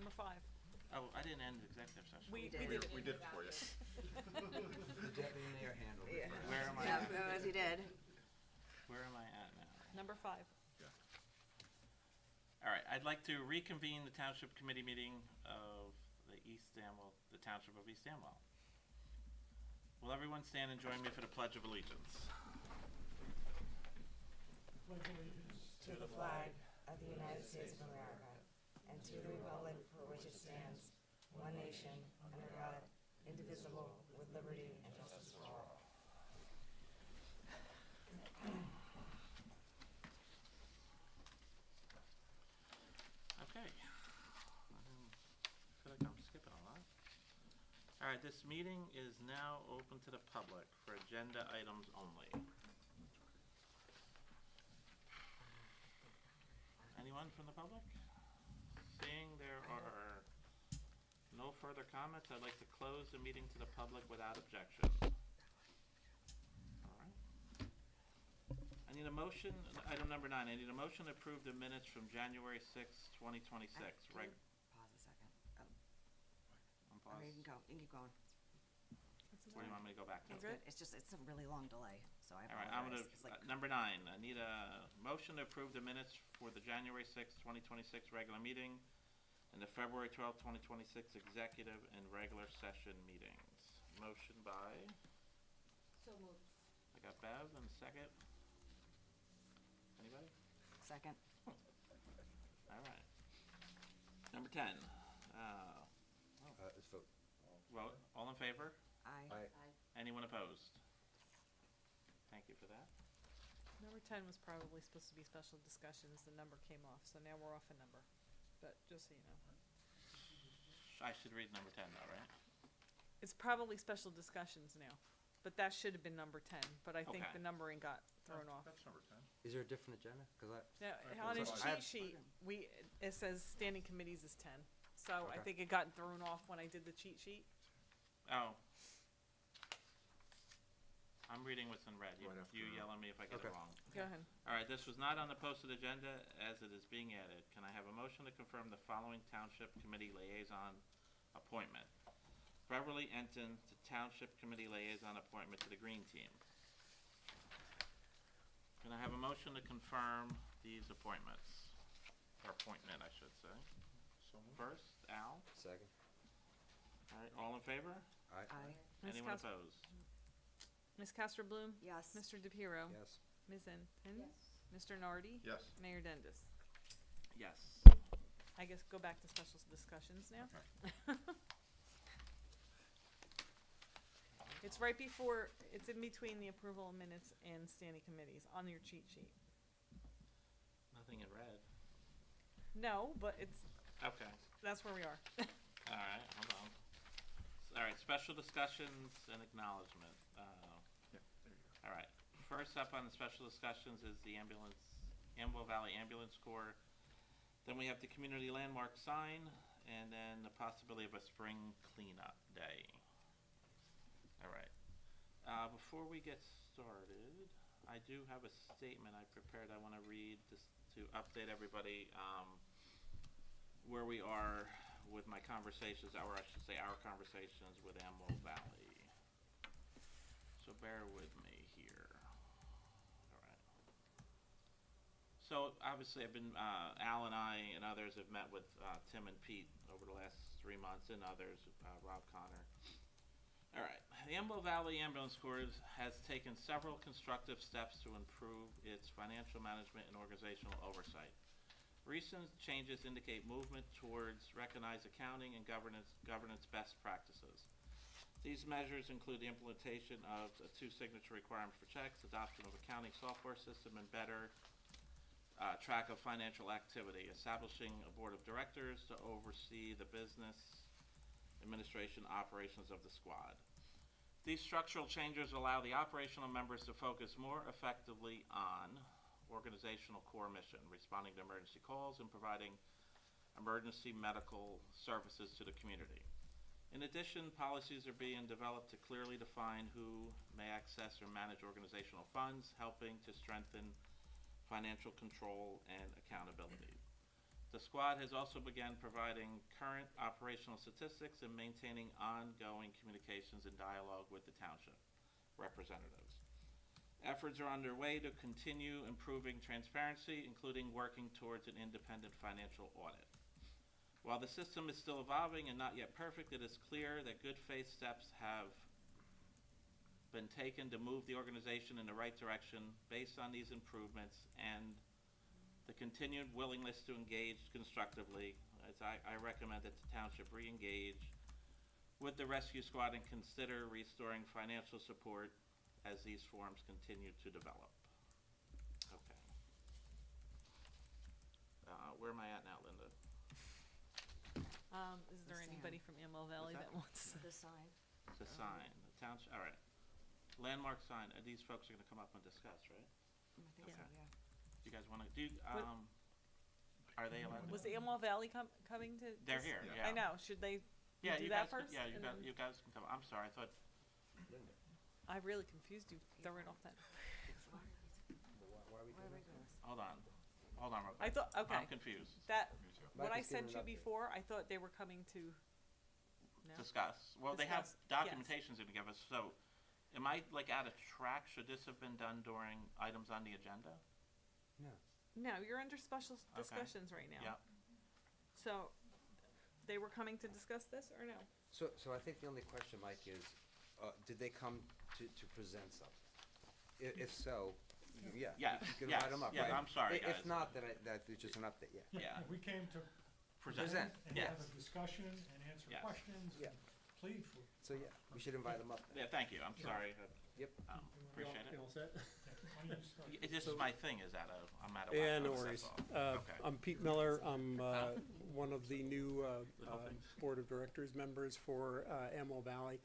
Number 5. Oh, I didn't end executive session. We did. did. We did it for you. The deputy mayor handled it. Yeah. Where am I Yeah, at? as he did. Where am I at now? Number 5. Yeah. All right, I'd like to reconvene the Township Committee meeting of the Township of East Amwell. Will everyone stand and join me for the Pledge of Allegiance? Pledge allegiance to the flag of the United States of America and to the republic for which it stands, one nation, under God, indivisible, with liberty and justice for all. Okay. I feel like I'm skipping a lot. All right, this meeting is now open to the public for agenda items only. Anyone from the public? Seeing there are no further comments, I'd like to close the meeting to the public without objection. All right. I need a motion, item number 9, I need a motion to approve the minutes from January 6th, 2026. Pause a second. On Or pause. you can go. You can keep going. Where do you want me to go back to? It's good. It's just, it's a really long delay, so I All right, I'm gonna, apologize. It's like, number 9, I need a motion to approve the minutes for the January 6th, 2026 regular meeting and the February 12th, 2026 executive and regular session meetings. Motion by, So moved. I got Bev, and second. Anybody? second. All right. Number 10, Let's vote. vote, all in favor? Aye. Aye. Anyone opposed? Thank you for that. Number 10 was probably supposed to be special discussions. The number came off, so now we're off a number. But just so you know. I should read number 10 though, right? It's probably special discussions now, but that should have been number 10, but I think Okay. the numbering got thrown off. That's number 10. Is there a different agenda? Because Now, Right, on his so cheat I have- sheet, it says standing committees is 10. So I Okay. think it got thrown off when I did the cheat sheet. Oh. I'm reading what's in red. You, Right after you that. yell at me if I get it Okay. wrong. Go ahead. All right, this was not on the posted agenda as it is being added. Can I have a motion to confirm the following Township Committee Liaison appointment? Beverly Enton to Township Committee Liaison appointment to the Green Team. Can I have a motion to confirm these appointments? Or appointment, I should say. So moved. First, Al. second. All right, all in favor? Aye. Aye. Ms. Anyone Cas- opposed? Ms. Castor-Bloom? Yes. Mr. DePiero? Yes. Ms. Enton? Yes. Mr. Nardi? Yes. Mayor Dendis? Yes. I guess go back to special discussions now. It's right before, it's in between the approval of minutes and standing committees on your cheat sheet. Nothing in red. No, but it's, Okay. that's where we are. All right, hold on. All right, special discussions and acknowledgement. Yeah, there you go. All right, first up on the special discussions is the Amwell Valley Ambulance Corps. Then we have the community landmark sign, and then the possibility of a spring cleanup day. All right. Before we get started, I do have a statement I prepared I want to read just to update everybody where we are with my conversations, or I should say our conversations with Amwell Valley. So bear with me here. All right. So obviously I've been, Al and I and others have met with Tim and Pete over the last 3 months, and others, Rob Connor. All right, the Amwell Valley Ambulance Corps has taken several constructive steps to improve its financial management and organizational oversight. Recent changes indicate movement towards recognized accounting and governance best practices. These measures include the implementation of a 2-signature requirement for checks, adoption of accounting software system, and better track of financial activity, establishing a board of directors to oversee the business administration operations of the squad. These structural changes allow the operational members to focus more effectively on organizational core mission, responding to emergency calls and providing emergency medical services to the community. In addition, policies are being developed to clearly define who may access or manage organizational funds, helping to strengthen financial control and accountability. The squad has also begun providing current operational statistics and maintaining ongoing communications and dialogue with the township representatives. Efforts are underway to continue improving transparency, including working towards an independent financial audit. While the system is still evolving and not yet perfect, it is clear that good faith steps have been taken to move the organization in the right direction based on these improvements and the continued willingness to engage constructively. As I recommend that the township re-engage with the rescue squad and consider restoring financial support as these forms continue to develop. Okay. Where am I at now, Linda? Is there The anybody from Amwell Valley that? that wants? The sign. The sign, the township, all right. Landmark sign, these folks are gonna come up and discuss, right? I think so, Okay. yeah. You guys wanna, are they allowed to? Was the Amwell Valley coming to? They're this? here, Yeah. I yeah. know, should they Yeah, do you that guys can- first? Yeah, and then- you guys can come, I'm sorry, I thought, I really confused you throwing off that. Why are we Why are doing we that? doing this? hold on real I quick. thought, okay, I'm confused. that, Me too. what Mike I is giving sent an you update. before, I thought they were coming to, no? Discuss, well, they have Discuss, yes. documentations to give us, so, am I like out of track? Should this have been done during items on the agenda? No. No, you're under special Okay. discussions right now. Yep. So, they were coming to discuss this, or no? So I think the only question, Mike, is, did they come to present something? If so, yeah, Yes, you can yes, write them up, yes, right? I'm sorry, If guys. not, then that it's just an update, yeah. Yeah. We came to Present, Present. and yes. have a discussion and answer Yes. questions Yeah. and plead for. So, yeah, we should invite them up then. Yeah, thank you, I'm sorry, Yep. appreciate it. Why don't you start? It's just my thing is I'm at a Yeah, whack no house, worries. that's all. Okay. I'm Pete Miller. I'm one of the new Little things. Board of Directors members for Amwell Valley.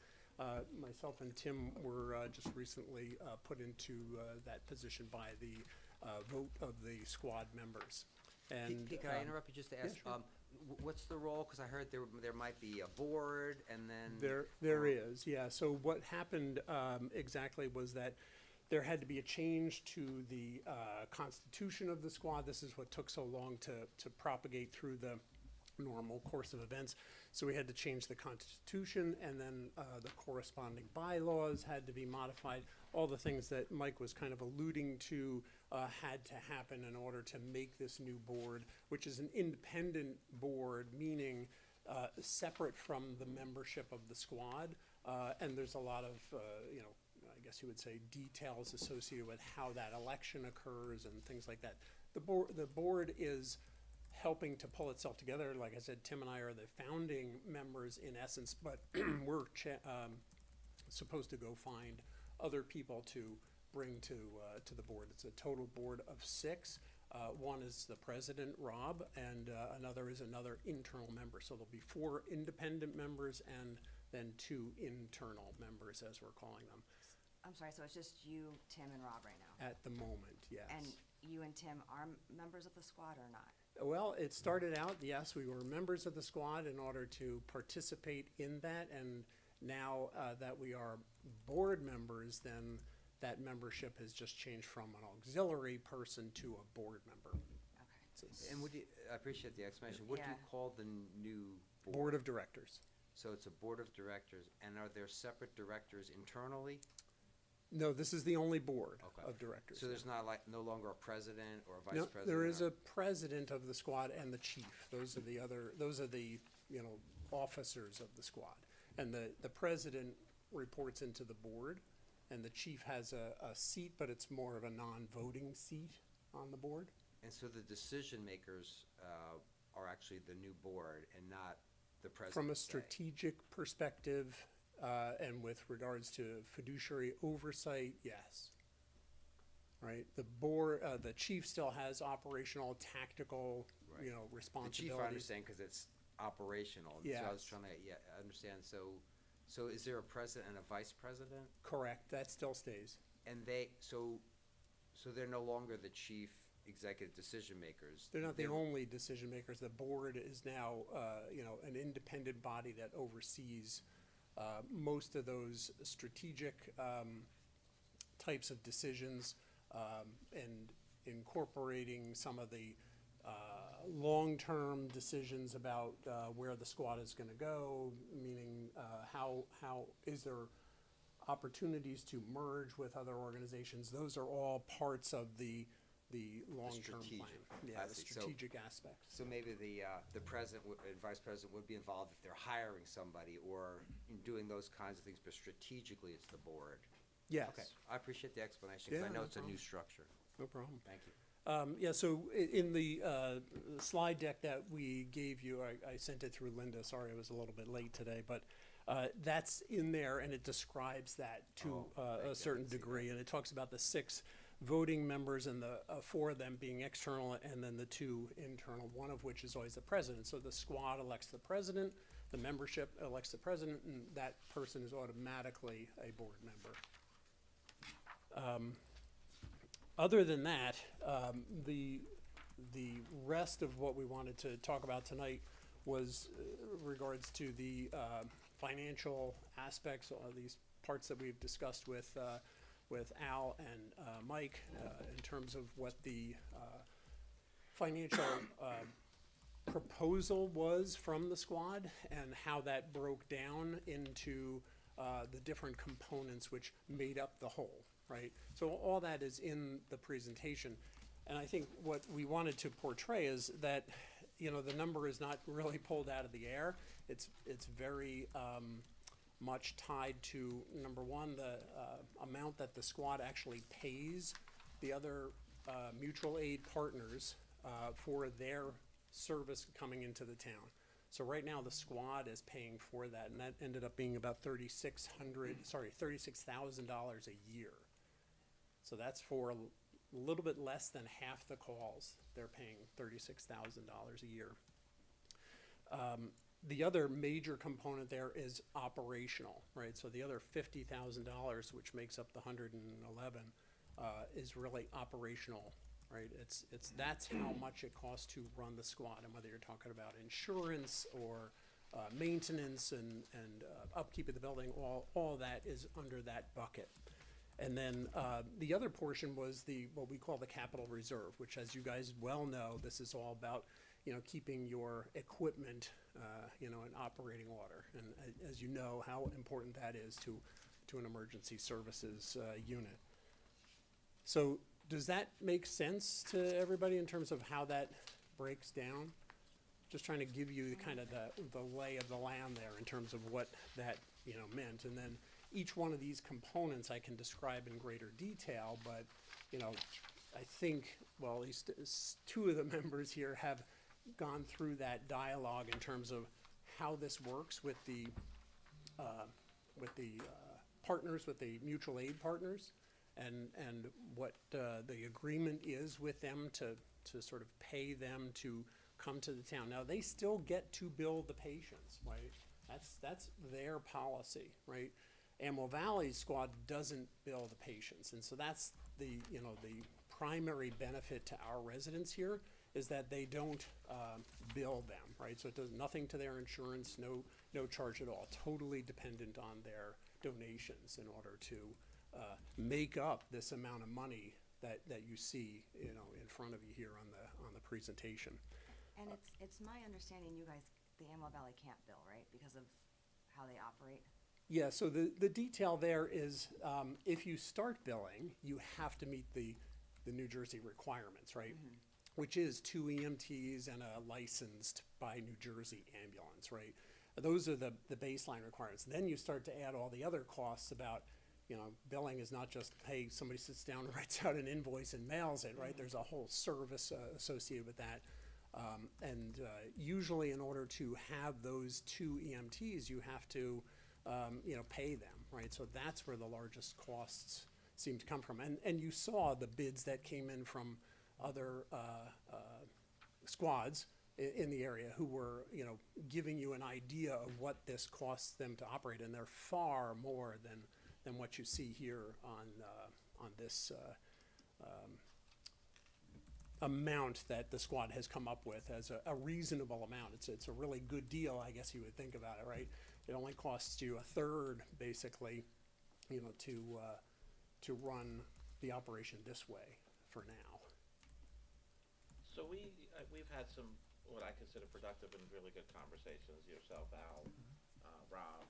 Myself and Tim were just recently put into that position by the vote of the squad members. And Pete, can I interrupt you just to ask, sure. what's the role? Because I heard there might be a board and then. There is, yeah. So what happened exactly was that there had to be a change to the constitution of the squad. This is what took so long to propagate through the normal course of events. So we had to change the constitution, and then the corresponding bylaws had to be modified. All the things that Mike was kind of alluding to had to happen in order to make this new board, which is an independent board, meaning separate from the membership of the squad. And there's a lot of, I guess you would say, details associated with how that election occurs and things like that. The board is helping to pull itself together. Like I said, Tim and I are the founding members in essence, but we're supposed to go find other people to bring to the board. It's a total board of 6. One is the president, Rob, and another is another internal member. So there'll be 4 independent members and then 2 internal members, as we're calling them, I'm sorry, so it's just you, Tim, and Rob right now? at the moment, yes. And you and Tim are members of the squad or not? Well, it started out, yes, we were members of the squad in order to participate in that, and now that we are board members, then that membership has just changed from an auxiliary person to a board member. Okay. So it's And I appreciate the explanation. What do you Yeah. call the new board? Board of Directors. So it's a board of directors, and are there separate directors internally? No, this is the only board Okay. of directors. So there's not like, no longer a president or a vice No, president? there is or- a president of the squad and the chief. Those are the officers of the squad. And the president reports into the board, and the chief has a seat, but it's more of a non-voting seat on the board. And so the decision makers are actually the new board and not the president? From a say? strategic perspective, and with regards to fiduciary oversight, yes. Right, the board, the chief still has operational, tactical, Right. you know, The responsibilities. chief, I understand, because it's operational. So I was Yes. trying to, I understand. So is there a president and a vice president? Correct, that still stays. And so they're no longer the chief executive decision makers? They're not the only decision makers. The board is now, an independent body that oversees most of those strategic types of decisions, and incorporating some of the long-term decisions about where the squad is going to go, meaning how is there opportunities to merge with other organizations. Those are all parts of the long-term plan. strategic. Yeah, I the see. So- strategic aspects. So maybe the president and vice president would be involved if they're hiring somebody or in doing those kinds of things, but strategically it's the board. Yes. Okay, I appreciate the explanation, because Yeah, I know no it's a new problem. structure. No problem. Thank you. Yeah, so in the slide deck that we gave you, I sent it through Linda. Sorry, I was a little bit late today, but that's in there, and it describes that to a certain degree, and it talks about the 6 voting members and the 4 of them being external, and then the 2 internal, one of which is always the president. So the squad elects the president, the membership elects the president, and that person is automatically a board member. Other than that, the rest of what we wanted to talk about tonight was regards to the financial aspects, these parts that we've discussed with Al and Mike in terms of what the financial proposal was from the squad and how that broke down into the different components which made up the whole, right? So all that is in the presentation. And I think what we wanted to portray is that, you know, the number is not really pulled out of the air. It's very much tied to, number one, the amount that the squad actually pays the other mutual aid partners for their service coming into the town. So right now, the squad is paying for that, and that ended up being about $36,000 a year. So that's for a little bit less than half the calls. They're paying $36,000 a year. The other major component there is operational, right? So the other $50,000, which makes up the 111, is really operational, right? That's how much it costs to run the squad, and whether you're talking about insurance or maintenance and upkeep of the building, all that is under that bucket. And then the other portion was what we call the capital reserve, which, as you guys well know, this is all about, you know, keeping your equipment, you know, in operating order. And as you know, how important that is to an emergency services unit. So does that make sense to everybody in terms of how that breaks down? Just trying to give you kind of the lay of the land there in terms of what that, you know, meant. And then each one of these components I can describe in greater detail, but, you know, I think, well, at least 2 of the members here have gone through that dialogue in terms of how this works with the partners, with the mutual aid partners, and what the agreement is with them to sort of pay them to come to the town. Now, they still get to bill the patients, right? That's their policy, right? Amwell Valley's squad doesn't bill the patients, and so that's the primary benefit to our residents here is that they don't bill them, right? So it does nothing to their insurance, no charge at all, totally dependent on their donations in order to make up this amount of money that you see, you know, in front of you here on the presentation. And it's my understanding you guys, the Amwell Valley can't bill, right, because of how they operate? Yeah, so the detail there is if you start billing, you have to meet the New Jersey requirements, right? Mm-hmm. Which is 2 EMTs and a licensed by New Jersey ambulance, right? Those are the baseline requirements. Then you start to add all the other costs about, you know, billing is not just, hey, somebody sits down and writes out an invoice and mails it, right? Mm-hmm. There's a whole service associated with that. And usually in order to have those 2 EMTs, you have to, you know, pay them, right? So that's where the largest costs seem to come from. And you saw the bids that came in from other squads in the area who were, you know, giving you an idea of what this costs them to operate, and they're far more than what you see here on this amount that the squad has come up with as a reasonable amount. It's a really good deal, I guess you would think about it, right? It only costs you a third, basically, you know, to run the operation this way for now. So we've had some, what I consider productive and really good conversations, yourself, Al, Rob.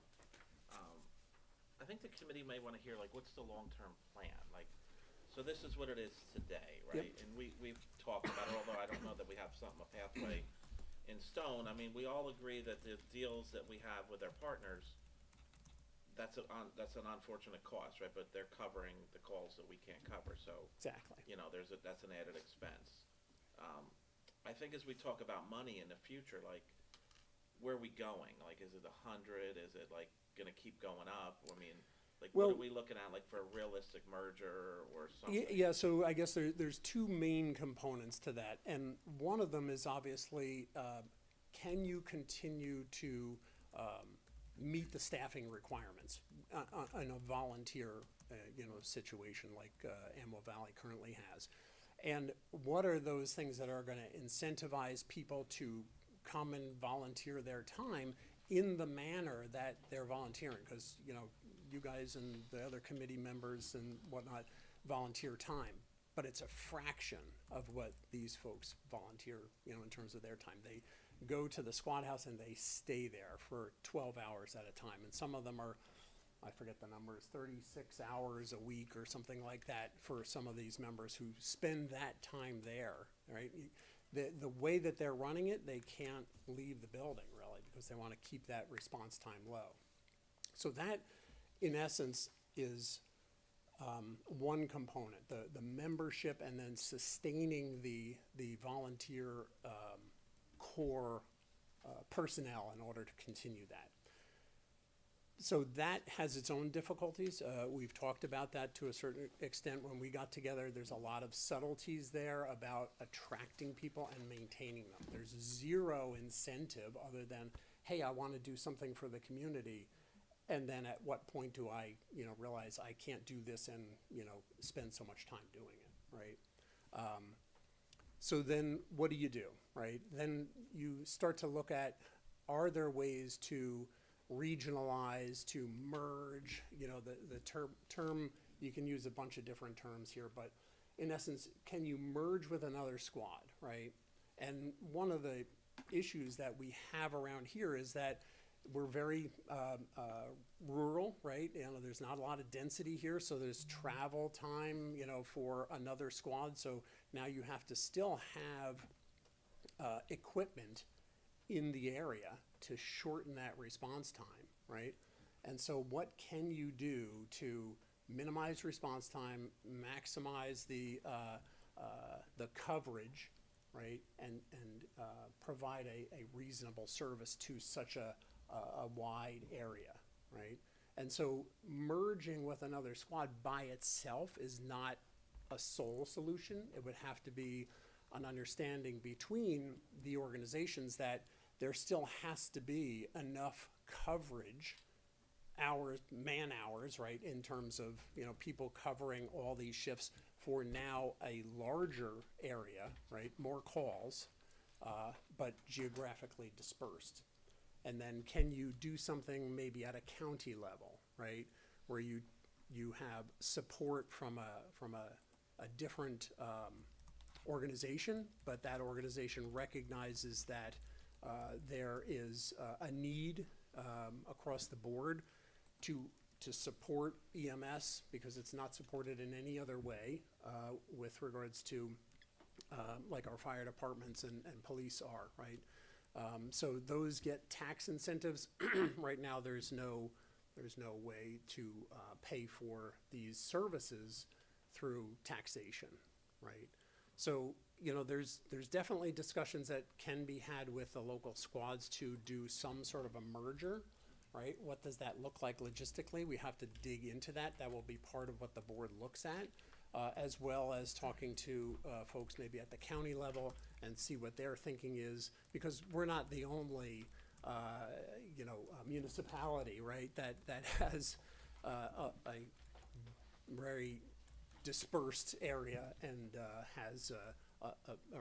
I think the committee may wanna hear, like, what's the long-term plan? Like, so this is what it is today, right? And we've talked about it, although I don't know that we have something, a pathway in stone. I mean, we all agree that the deals that we have with our partners, that's an unfortunate cost, right? But they're covering the calls that we can't cover, so. Exactly. You know, that's an added expense. I think as we talk about money in the future, like, where are we going? Like, is it 100? Is it like gonna keep going up? I mean, like, what Well- are we looking at, like, for a realistic merger or something? Yeah, so I guess there's two main components to that, and one of them is obviously, can you continue to meet the staffing requirements in a volunteer, situation like Ammo Valley currently has? And what are those things that are gonna incentivize people to come and volunteer their time in the manner that they're volunteering? Because, you guys and the other committee members and whatnot volunteer time, but it's a fraction of what these folks volunteer, in terms of their time. They go to the squad house and they stay there for 12 hours at a time, and some of them are, I forget the numbers, 36 hours a week or something like that for some of these members who spend that time there, right? The way that they're running it, they can't leave the building really because they want to keep that response time low. So that, in essence, is one component, the membership, and then sustaining the volunteer core personnel in order to continue that. So that has its own difficulties. We've talked about that to a certain extent when we got together. There's a lot of subtleties there about attracting people and maintaining them. There's zero incentive other than, hey, I want to do something for the community. And then at what point do I, realize I can't do this and, spend so much time doing it, right? So then what do you do, right? Then you start to look at, are there ways to regionalize, to merge, the term, you can use a bunch of different terms here, but in essence, can you merge with another squad, right? And one of the issues that we have around here is that we're very rural, right? There's not a lot of density here, so there's travel time, for another squad. So now you have to still have equipment in the area to shorten that response time, right? And so what can you do to minimize response time, maximize the coverage, right? And provide a reasonable service to such a wide area, right? And so merging with another squad by itself is not a sole solution. It would have to be an understanding between the organizations that there still has to be enough coverage, hours, man hours, right, in terms of, people covering all these shifts for now a larger area, right, more calls, but geographically dispersed. And then can you do something maybe at a county level, right, where you have support from a different organization, but that organization recognizes that there is a need across the board to support EMS because it's not supported in any other way with regards to like our fire departments and police are, right? So those get tax incentives. Right now, there's no way to pay for these services through taxation, right? So, there's definitely discussions that can be had with the local squads to do some sort of a merger, right? What does that look like logistically? We have to dig into that. That will be part of what the board looks at, as well as talking to folks maybe at the county level and see what their thinking is, because we're not the only, municipality, right, that has a very dispersed area and has a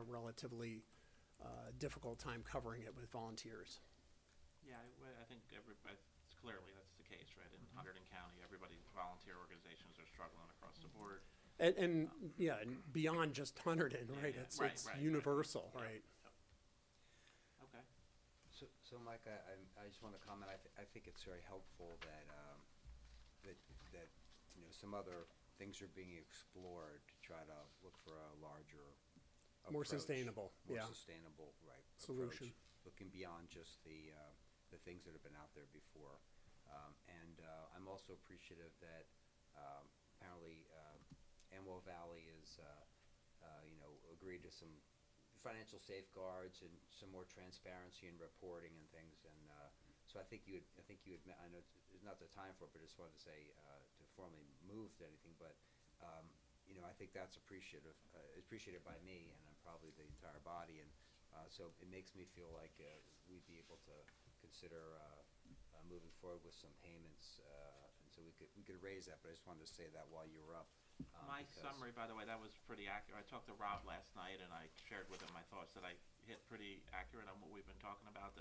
relatively difficult time covering it with volunteers. Yeah, I think clearly that's the case, right? In Hunterdon County, volunteer organizations are struggling across the board. And, yeah, and beyond just Hunterdon, right? yeah. It's, Right, it's right, right. universal, Yeah. right? Okay. So Mike, I just wanna comment, I think it's very helpful that, that, you know, some other things are being explored to try to look for a larger More approach, sustainable, yeah. More sustainable, right, Solution. approach, looking beyond just the things that have been out there before. I'm also appreciative that, apparently, Amwell Valley is, you know, agreed to some financial safeguards and some more transparency in reporting and things, and, so I think you had, I know it's not the time for it, but I just wanted to say, to formally move to anything, but, you know, I think that's appreciated by me and probably the entire body, and, so it makes me feel like, we'd be able to consider, moving forward with some payments, and so we could raise that, but I just wanted to say that while you were up. My because- summary, by the way, that was pretty accurate. I talked to Rob last night and I shared with him my thoughts that I hit pretty accurate on what we've been talking about,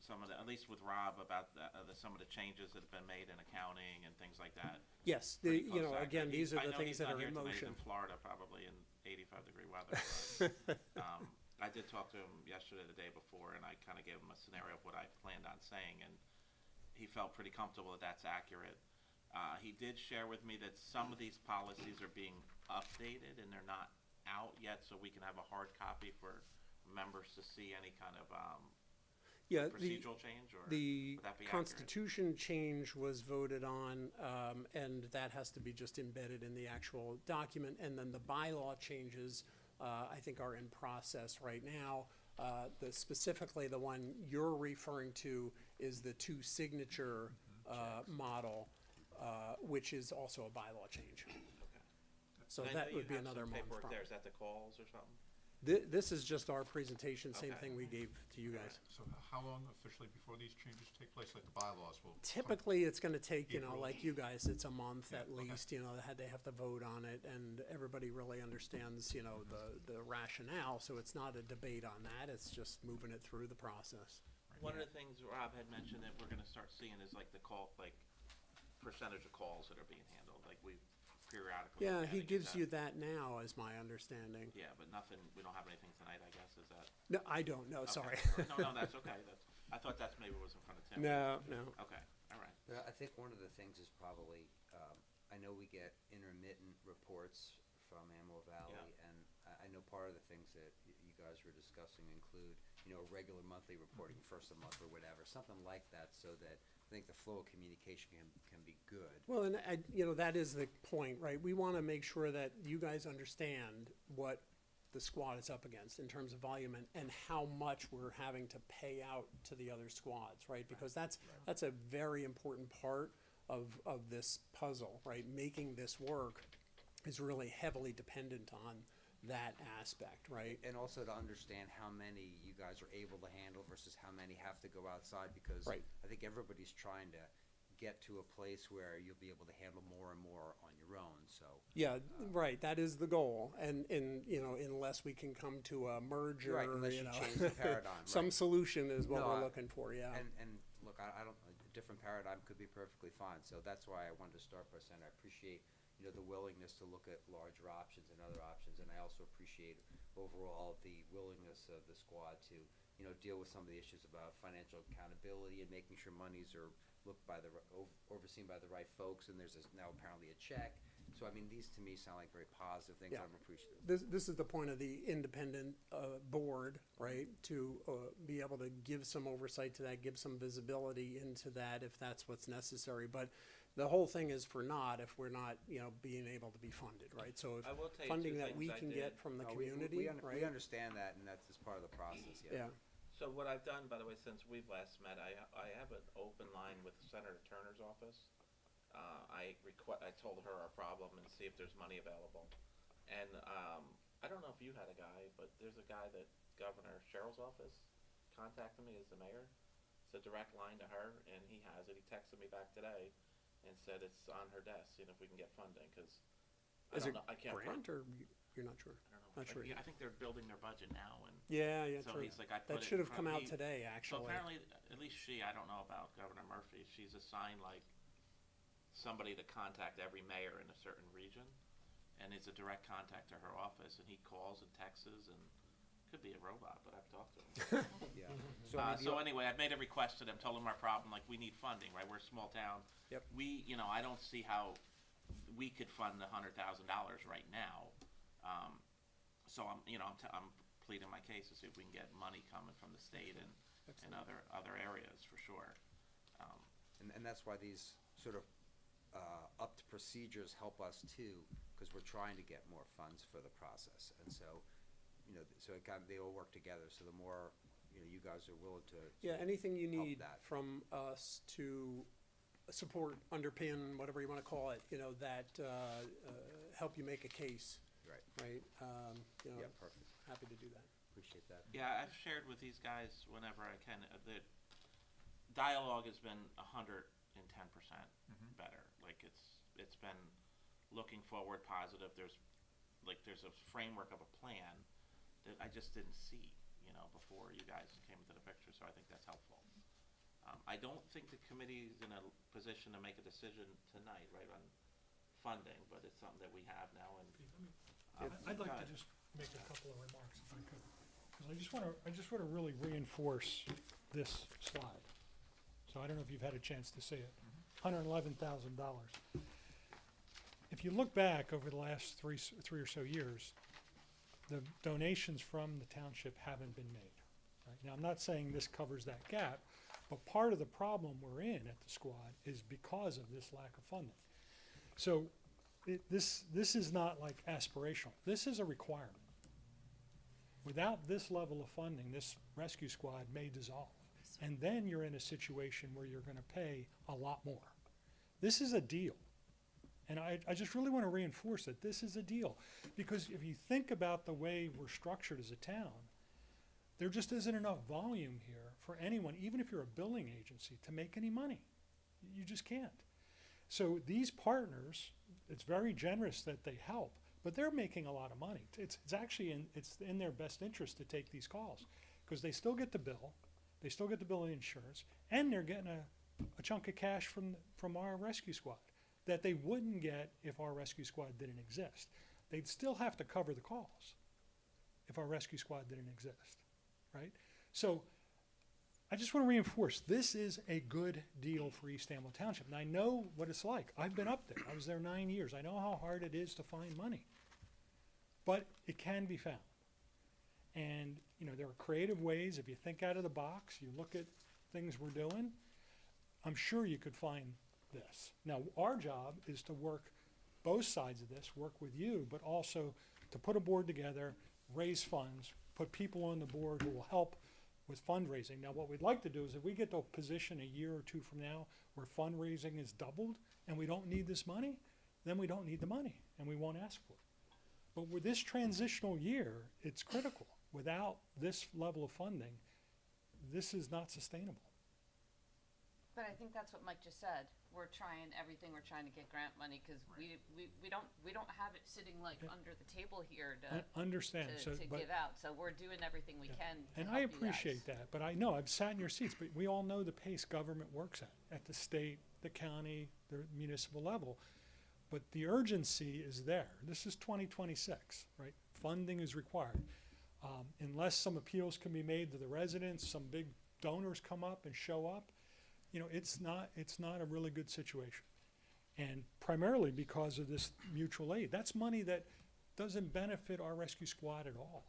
some of the, at least with Rob, about some of the changes that have been made in accounting and things like that. Yes, Pretty you close know, to again, accurate. these are I the know things he's that not are here in tonight. motion. He's in Florida, probably in 85-degree weather. But, I did talk to him yesterday, the day before, and I kind of gave him a scenario of what I planned on saying, and he felt pretty comfortable that that's accurate. He did share with me that some of these policies are being updated and they're not out yet, so we can have a hard copy for members to see any kind of Yeah, procedural change, or the would that be accurate? constitution change was voted on, and that has to be just embedded in the actual document. And then the bylaw changes, I think, are in process right now. Specifically, the one you're referring to is the two-signature model, which is also a bylaw change. Okay. So And I know that you would be have another some month. paperwork probably. there. Is that the calls or something? This is just our presentation, same Okay. thing we gave to you guys. So how long officially before these changes take place, like the bylaws will? Typically, it's gonna take, you know, April. like you guys, it's a month Yeah, at okay. least, you know, they have to vote on it, and everybody really understands, you know, the rationale, so it's not a debate on that, it's just moving it through the process. One of the things Rob had mentioned that we're gonna start seeing is like the call, like percentage of calls that are being handled, like we periodically. Yeah, look at he it, is gives that- you that now, is my understanding. Yeah, but nothing, we don't have anything tonight, I guess, is that? No, I don't know, okay. sorry. No, that's okay, I thought that's maybe what was in front of Tim. No, no. Okay, all right. Yeah, I think one of the things is probably, I know we get intermittent reports from Amwell Valley, and I know part of the things that you guys were discussing include, you know, regular monthly reporting, first of the month or whatever, something like that, so that I think the flow of communication can be good. Well, and you know, that is the point, right? We wanna make sure that you guys understand what the squad is up against in terms of volume and how much we're having to pay out to the other squads, right? Because that's a very important part of this puzzle, right? Making this work is really heavily dependent on that aspect, right? And also to understand how many you guys are able to handle versus how many have to go outside, because Right. I think everybody's trying to get to a place where you'll be able to handle more and more on your own, so. Yeah, right, that is the goal, and, you know, unless we can come to a merger, Right, unless you you know. change the paradigm, Some right. solution is what No, we're looking for, yeah. And look, I don't, a different paradigm could be perfectly fine, so that's why I wanted to start by saying I appreciate, you know, the willingness to look at larger options and other options, and I also appreciate overall the willingness of the squad to, you know, deal with some of the issues about financial accountability and making sure monies are looked by overseen by the right folks, and there's now apparently a check. So, I mean, these to me sound like very positive things. Yeah. I'm appreciative. This is the point of the independent board, right? To be able to give some oversight to that, give some visibility into that if that's what's necessary. But the whole thing is for naught if we're not, you know, being able to be funded, right? So I will tell if you funding two that we things I can did. get from the No, community, we right? understand that, and that's just part of the process, Yeah, So what I've done, by the way, since we've last met, I have an open line with Senator Turner's office. I told her our problem and see if there's money available. And I don't know if you had a guy, but there's a guy that Governor Sherrill's office contacted me as the mayor. It's a direct line to her, and he has it. He texted me back today and said it's on her desk, seeing if we can get funding, because I is don't it know, I can't. grant or you're not sure? I don't know. Not sure Yeah, yet. I think they're building their budget now, and Yeah, so true. he's like, I put That it should in have front- come out he- today, So actually. apparently, at least I don't know about Governor Murphy, she's assigned like somebody to contact every mayor in a certain region. and is a direct contact to her office, and he calls and texts, and could be a robot, but I've talked to him. Yeah. So, I mean, So anyway, I've made every request to them, told them our problem, like, we need funding, right, we're a small town. Yep. I don't see how we could fund $100,000 right now. So I'm pleading my case to see if we can get money coming from the state and other areas, for sure. and that's why these sort of upped procedures help us too, because we're trying to get more funds for the process. And so, they all work together. So the more, you guys are willing to. Yeah, anything you help need that. from us to support, underpin, whatever you wanna call it, that, help you make a case, Right. right? Yeah, perfect. Happy to do that. Appreciate that. Yeah, I've shared with these guys whenever I can, the dialogue has been 110% better. Like, it's been looking forward, positive. There's a framework of a plan that I just didn't see, before you guys came into the picture, so I think that's helpful. I don't think the committee's in a position to make a decision tonight, right, on funding, but it's something that we have now, and I'd like to just make a couple of remarks if I could. Because I just wanna really reinforce this slide. So I don't know if you've had a chance to see it. $111,000. If you look back over the last three or so years, the donations from the township haven't been made. Right? Now, I'm not saying this covers that gap, but part of the problem we're in at the squad is because of this lack of funding. So this is not like aspirational. This is a requirement. Without this level of funding, this rescue squad may dissolve. And then you're in a situation where you're gonna pay a lot more. This is a deal. And I just really want to reinforce that this is a deal. Because if you think about the way we're structured as a town, there just isn't enough volume here for anyone, even if you're a billing agency, to make any money. You just can't. So these partners, it's very generous that they help, but they're making a lot of money. It's actually in their best interest to take these calls, because they still get the bill, they still get the bill of insurance, and they're getting a chunk of cash from our rescue squad that they wouldn't get if our rescue squad didn't exist. They'd still have to cover the calls if our rescue squad didn't exist, right? So I just want to reinforce, this is a good deal for East Amwell Township. And I know what it's like. I've been up there. I was there 9 years. I know how hard it is to find money. But it can be found. And, there are creative ways. If you think out of the box, you look at things we're doing, I'm sure you could find this. Now, our job is to work both sides of this, work with you, but also to put a board together, raise funds, put people on the board who will help with fundraising. Now, what we'd like to do is if we get to a position a year or two from now where fundraising is doubled and we don't need this money, then we don't need the money and we won't ask for it. But with this transitional year, it's critical. Without this level of funding, this is not sustainable. But I think that's what Mike just said. We're trying everything. We're trying to get grant money because we don't have it sitting like under the table here I understand. to But give out. So we're doing everything we can to and help I you guys. appreciate that, but I know, I've sat in your seats, but we all know the pace government works at the state, the county, the municipal level. But the urgency is there. This is 2026, right? Funding is required. Unless some appeals can be made to the residents, some big donors come up and show up, it's not a really good situation. And primarily because of this mutual aid. That's money that doesn't benefit our rescue squad at all.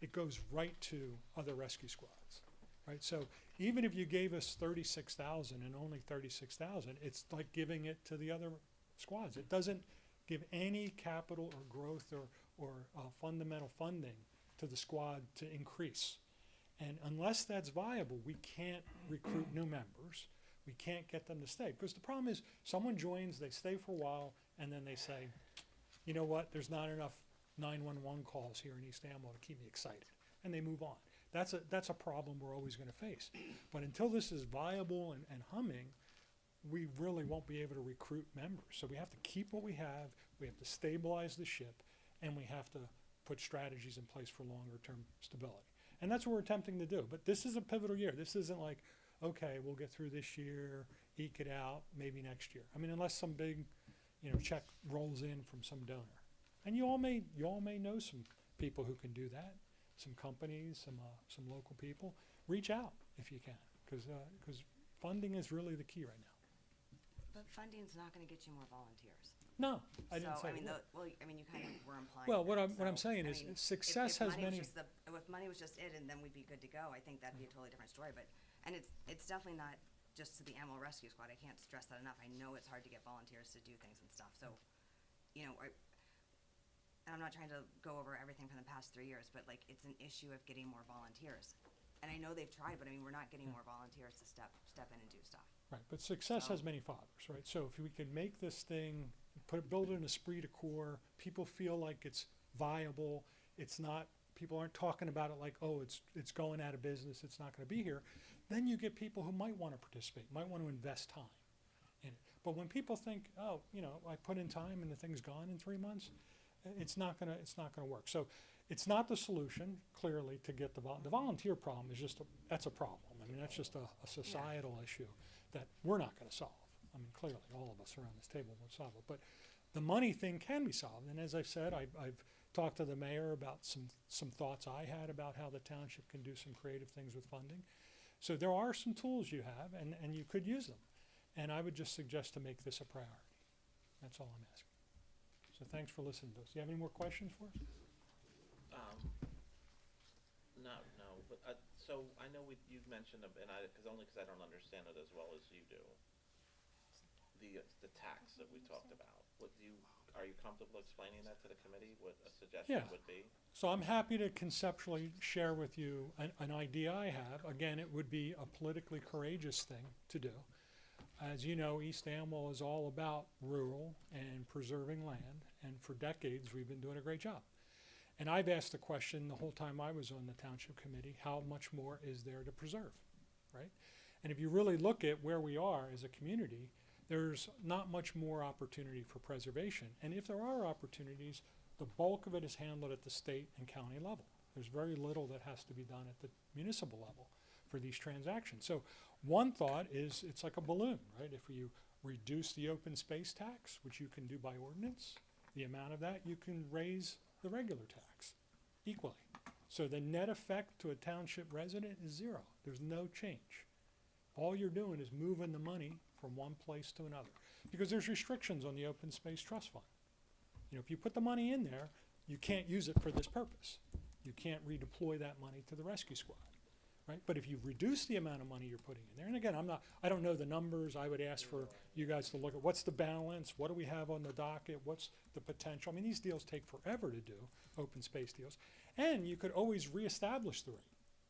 It goes right to other rescue squads, right? So even if you gave us 36,000 and only 36,000, it's like giving it to the other squads. It doesn't give any capital or growth or fundamental funding to the squad to increase. And unless that's viable, we can't recruit new members. We can't get them to stay. Because the problem is someone joins, they stay for a while, and then they say, you know what, there's not enough 911 calls here in East Amwell to keep me excited. And they move on. That's a problem we're always going to face. But until this is viable and humming, we really won't be able to recruit members. So we have to keep what we have, we have to stabilize the ship, and we have to put strategies in place for longer term stability. And that's what we're attempting to do. But this is a pivotal year. This isn't like, okay, we'll get through this year, eke it out, maybe next year. I mean, unless some big, check rolls in from some donor. And you all may know some people who can do that, some companies, some local people. Reach out if you can, because funding is really the key right now. But funding's not gonna get you more volunteers. No, I didn't So, say I mean, it would. well, I mean, you kind of were implying Well, what that, I'm so, saying I is mean, success if has money was many. just if money was just it, and then we'd be good to go, I think that'd be a totally different story, but, and it's definitely not just to the animal rescue squad, I can't stress that enough, I know it's hard to get volunteers to do things and stuff, so, you know, and I'm not trying to go over everything from the past 3 years, but like, it's an issue of getting more volunteers. And I know they've tried, but I mean, we're not getting more volunteers to step in and do stuff. Right, but success So- has many fathers, right? So if we could make this thing, build an esprit de corps, people feel like it's viable, it's not, people aren't talking about it like, oh, it's going out of business, it's not gonna be here, then you get people who might wanna participate, might wanna invest time in it. But when people think, oh, you know, I put in time and the thing's gone in 3 months, it's not gonna work. So it's not the solution, clearly, to get the volunteer problem is just, that's a problem. I mean, that's just a societal issue that we're not gonna solve. I mean, clearly, all of us around this table won't solve it. But the money thing can be solved. And as I've said, I've talked to the mayor about some thoughts I had about how the township can do some creative things with funding. So there are some tools you have, and you could use them. And I would just suggest to make this a priority. That's all I'm asking. So thanks for listening to us. Do you have any more questions for us? No, but, so I know you've mentioned, and only because I don't understand it as well as you do, the tax that we talked about. Are you comfortable explaining that to the committee, what a suggestion Yeah. would be? So I'm happy to conceptually share with you an idea I have. Again, it would be a politically courageous thing to do. As you know, East Amwell is all about rural and preserving land, and for decades we've been doing a great job. And I've asked the question the whole time I was on the township committee, how much more is there to preserve, right? And if you really look at where we are as a community, there's not much more opportunity for preservation. And if there are opportunities, the bulk of it is handled at the state and county level. There's very little that has to be done at the municipal level for these transactions. So one thought is it's like a balloon, right? If you reduce the open space tax, which you can do by ordinance, the amount of that, you can raise the regular tax equally. So the net effect to a township resident is zero. There's no change. All you're doing is moving the money from one place to another. Because there's restrictions on the open space trust fund. You know, if you put the money in there, you can't use it for this purpose. You can't redeploy that money to the rescue squad, right? But if you reduce the amount of money you're putting in there, and again, I don't know the numbers, I would ask for you guys to look at what's the balance, what do we have on the docket, what's the potential. I mean, these deals take forever to do, open space deals. And you could always reestablish the rate.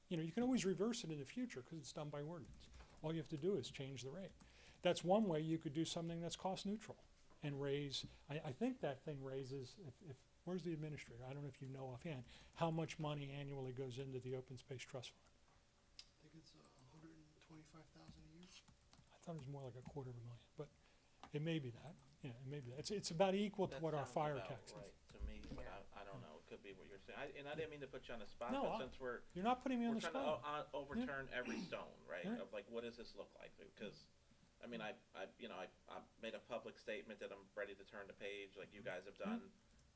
You know, you can always reverse it in the future because it's done by ordinance. All you have to do is change the rate. That's one way you could do something that's cost neutral and raise, I think that thing raises, if where's the administrator? I don't know if you know offhand, how much money annually goes into the open space trust fund. I think it's $125,000 a year. I thought it was more like $250,000, but it may be that. Yeah, it may be that. It's about equal to That what our sounds fire about tax is. right to me, but I don't know. It could be what you're saying. And I didn't mean to put you on the spot, No, but since we're You're not putting me on the trying spot. to overturn every stone, right? Yeah. Of like, what does this look like? Because, I mean, I made a public statement that I'm ready to turn the page, like you guys have done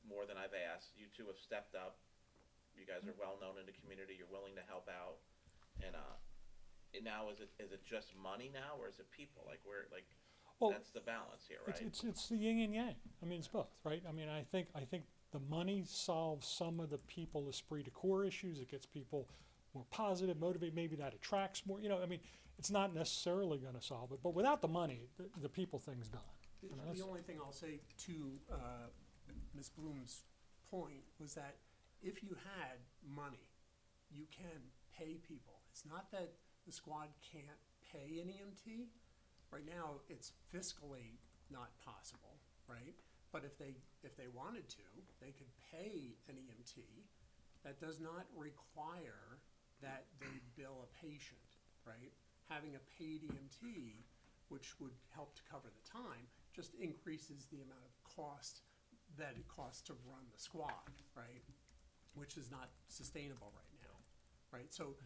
more than I've asked. You two have stepped up. You guys are well known in the community. You're willing to help out, and now is it just money now, or is it people? Like Well, that's the balance here, right? It's the yin and yang. I mean, it's both, right? I mean, I think the money solves some of the people esprit de corps issues. It gets people more positive, motivated. Maybe that attracts more. You know, I mean, it's not necessarily going to solve it, but without the money, the people thing's done. I mean, that's- The only thing I'll say to Ms. Bloom's point was that if you had money, you can pay people. It's not that the squad can't pay an EMT. Right now, it's fiscally not possible, right? But if they wanted to, they could pay an EMT. That does not require that they bill a patient, right? Having a paid EMT, which would help to cover the time, just increases the amount of cost that it costs to run the squad, right? Which is not sustainable right now, right? So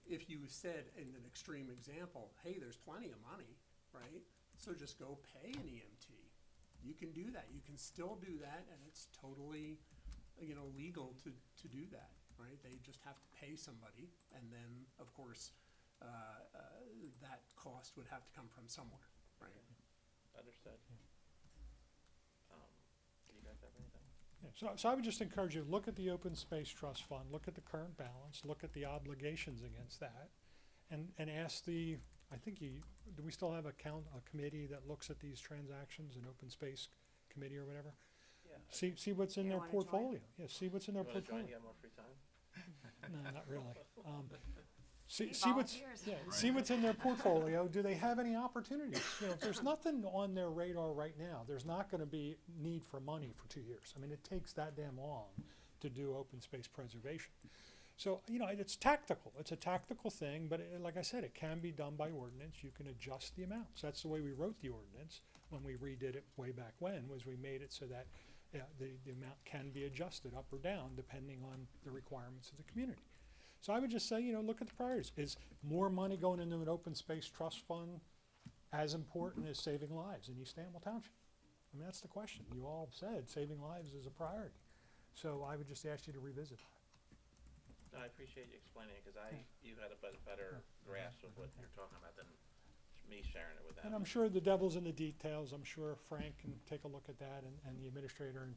if you said in an extreme example, hey, there's plenty of money, right? So just go pay an EMT, you can do that. You can still do that, and it's totally, legal to do that, right? They just have to pay somebody, and then, of course, that cost would have to come from somewhere, right? Understood. Do you guys have anything? Yeah, so I would just encourage you, look at the open space trust fund, look at the current balance, look at the obligations against that, and ask I think do we still have a committee that looks at these transactions, an open space committee or whatever? Yeah. See what's in You their wanna join? portfolio. Yeah, see what's in their You wanna join? portfolio. You have more free time? No, not really. See Need what's, volunteers. yeah, see what's in their portfolio. Do they have any opportunities? If there's nothing on their radar right now, there's not gonna be need for money for 2 years. I mean, it takes that damn long to do open space preservation. So, it's tactical. It's a tactical thing, but like I said, it can be done by ordinance. You can adjust the amounts. That's the way we wrote the ordinance when we redid it way back when, was we made it so that the amount can be adjusted up or down depending on the requirements of the community. So I would just say, look at the priorities. Is more money going into an open space trust fund as important as saving lives in East Amwell Township? I mean, that's the question. You all have said saving lives is a priority. So I would just ask you to revisit that. No, I appreciate you explaining it, because you had a better grasp of what you're talking about than me sharing it with them. And I'm sure the devil's in the details. I'm sure Frank can take a look at that and the administrator and,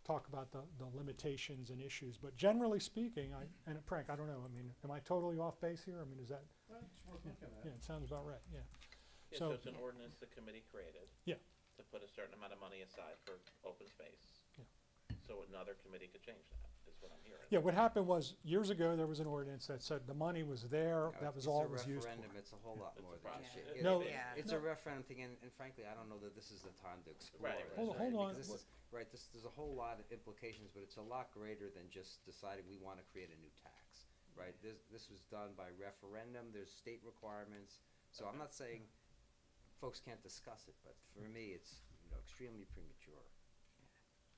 talk about the limitations and issues. But generally speaking, and Frank, I don't know, I mean, am I totally off base here? I mean, is that? Well, it's worth looking at. Yeah, it sounds about right, yeah. Yeah, so it's an ordinance the committee created. Yeah. To put a certain amount of money aside for open space. Yeah. So another committee could change that, is what I'm hearing. Yeah, what happened was, years ago, there was an ordinance that said the money was there, that was all it was used for. It's a referendum, it's a whole lot It's more a than process. just. No, Yeah. It's a referendum thing, and frankly, I don't know that this is the time to explore Right, it. right. Hold on. Because this is, right, there's a whole lot of implications, but it's a lot greater than just deciding we wanna create a new tax, right? This was done by referendum, there's state requirements, so I'm not saying folks can't discuss it, but for me, it's, extremely premature.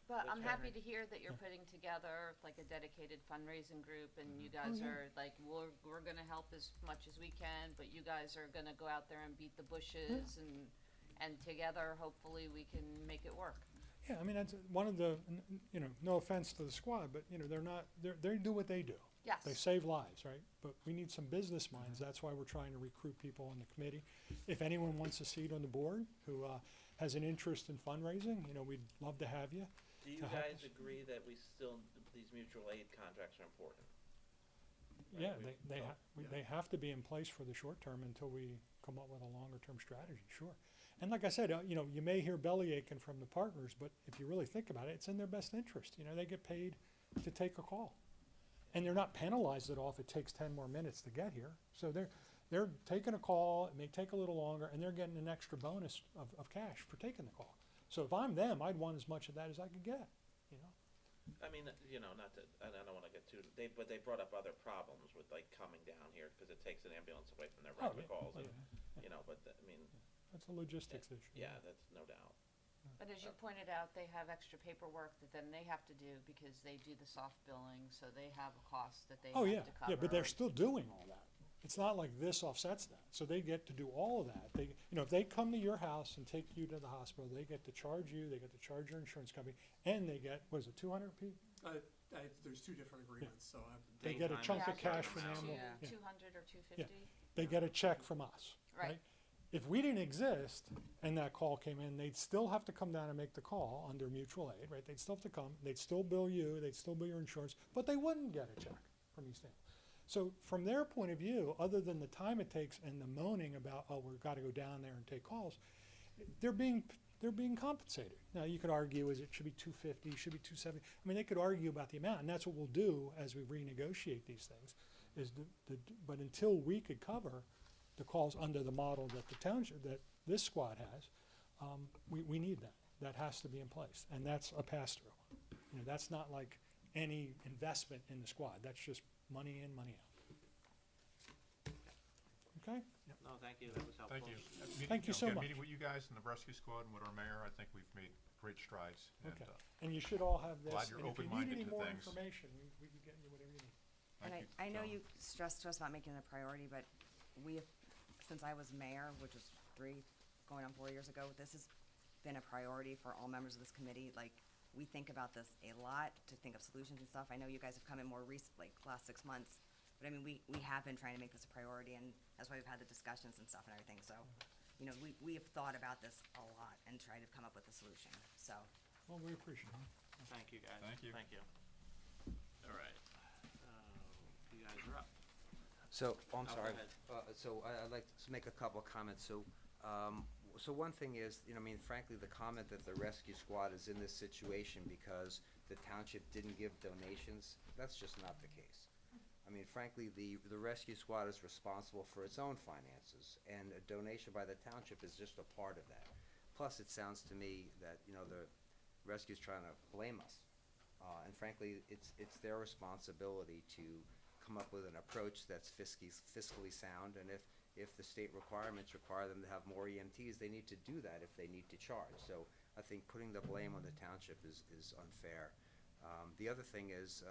But I'm That's happy right. to hear that you're putting together like a dedicated fundraising group, and you Oh, guys yeah. are like, we're gonna help as much as we can, but you guys are gonna go out there and beat the bushes, and together, hopefully, we can make it work. Yeah, I mean, that's one of the, no offense to the squad, but, they do what they do. Yes. They save lives, right? But we need some business minds. That's why we're trying to recruit people on the committee. If anyone wants a seat on the board who has an interest in fundraising, we'd love to have you. Do you to help guys us. agree that these mutual aid contracts are important? Right, Yeah, we- they have to be in place for the short term until we come up with a longer term strategy, sure. And like I said, you may hear belly aching from the partners, but if you really think about it, it's in their best interest. They get paid to take a call. And they're not penalized at all if it takes 10 more minutes to get here. So they're taking a call, it may take a little longer, and they're getting an extra bonus of cash for taking the call. So if I'm them, I'd want as much of that as I could get, I mean, not to, I don't wanna get too, but they brought up other problems with like coming down here, cause it takes an ambulance away from their regular calls, and, That's a logistics issue. yeah, that's no doubt. But as you pointed out, they have extra paperwork that then they have to do because they do the soft billing, so they have a cost that they Oh, yeah, have to cover. yeah, but they're still doing all that. It's not like this offsets that. So they get to do all of that. They, if they come to your house and take you to the hospital, they get to charge you, they get to charge your insurance company, and they get, what is it, 200 Pete? There's two different agreements, so They get a Daytime chunk of is a certain cash from amount. Amwell. Yeah. Yeah. 200 or 250? They get a check from us, Right. right? If we didn't exist and that call came in, they'd still have to come down and make the call under mutual aid, right? They'd still have to come, they'd still bill you, they'd still bill your insurance, but they wouldn't get a check from East Amwell. So from their point of view, other than the time it takes and the moaning about, oh, we've got to go down there and take calls, they're being compensated. Now you could argue, it should be 250, should be 270. I mean, they could argue about the amount, and that's what we'll do as we renegotiate these things. But until we could cover the calls under the model that the township, that this squad has, we need that. That has to be in place, and that's a pass-through. That's not like any investment in the squad. That's just money in, money out. Okay? No, thank you, that was helpful. Thank you. Thank you so much. Meeting with you guys and the rescue squad and with our mayor, I think we've made great strides. And, Okay. And you should all have this. glad you're And if you need open-minded any to more things. information, we can get you whatever you need. And thank I know gentlemen. you stressed to us about making it a priority, but we have, since I was mayor, which was going on 4 years ago, this is been a priority for all members of this committee. Like, we think about this a lot to think of solutions and stuff. I know you guys have come in more recent, like, last 6 months, but I mean, we have been trying to make this a priority, and that's why we've had the discussions and stuff and everything, so, you know, we have thought about this a lot and tried to come up with a solution, so. Well, we appreciate it. Thank you, guys. Thank you. Thank you. All right. You guys are up. So, oh, I'm Oh, go sorry. ahead. I'd like to make a couple of comments. So one thing is, you know, I mean, frankly, the comment that the rescue squad is in this situation because the township didn't give donations, that's just not the case. I mean, frankly, the rescue squad is responsible for its own finances, and a donation by the township is just a part of that. Plus, it sounds to me that, you know, the rescue's trying to blame us. And frankly, it's their responsibility to come up with an approach that's fiscally sound, and if the state requirements require them to have more EMTs, they need to do that if they need to charge. So I think putting the blame on the township is unfair. The other thing is,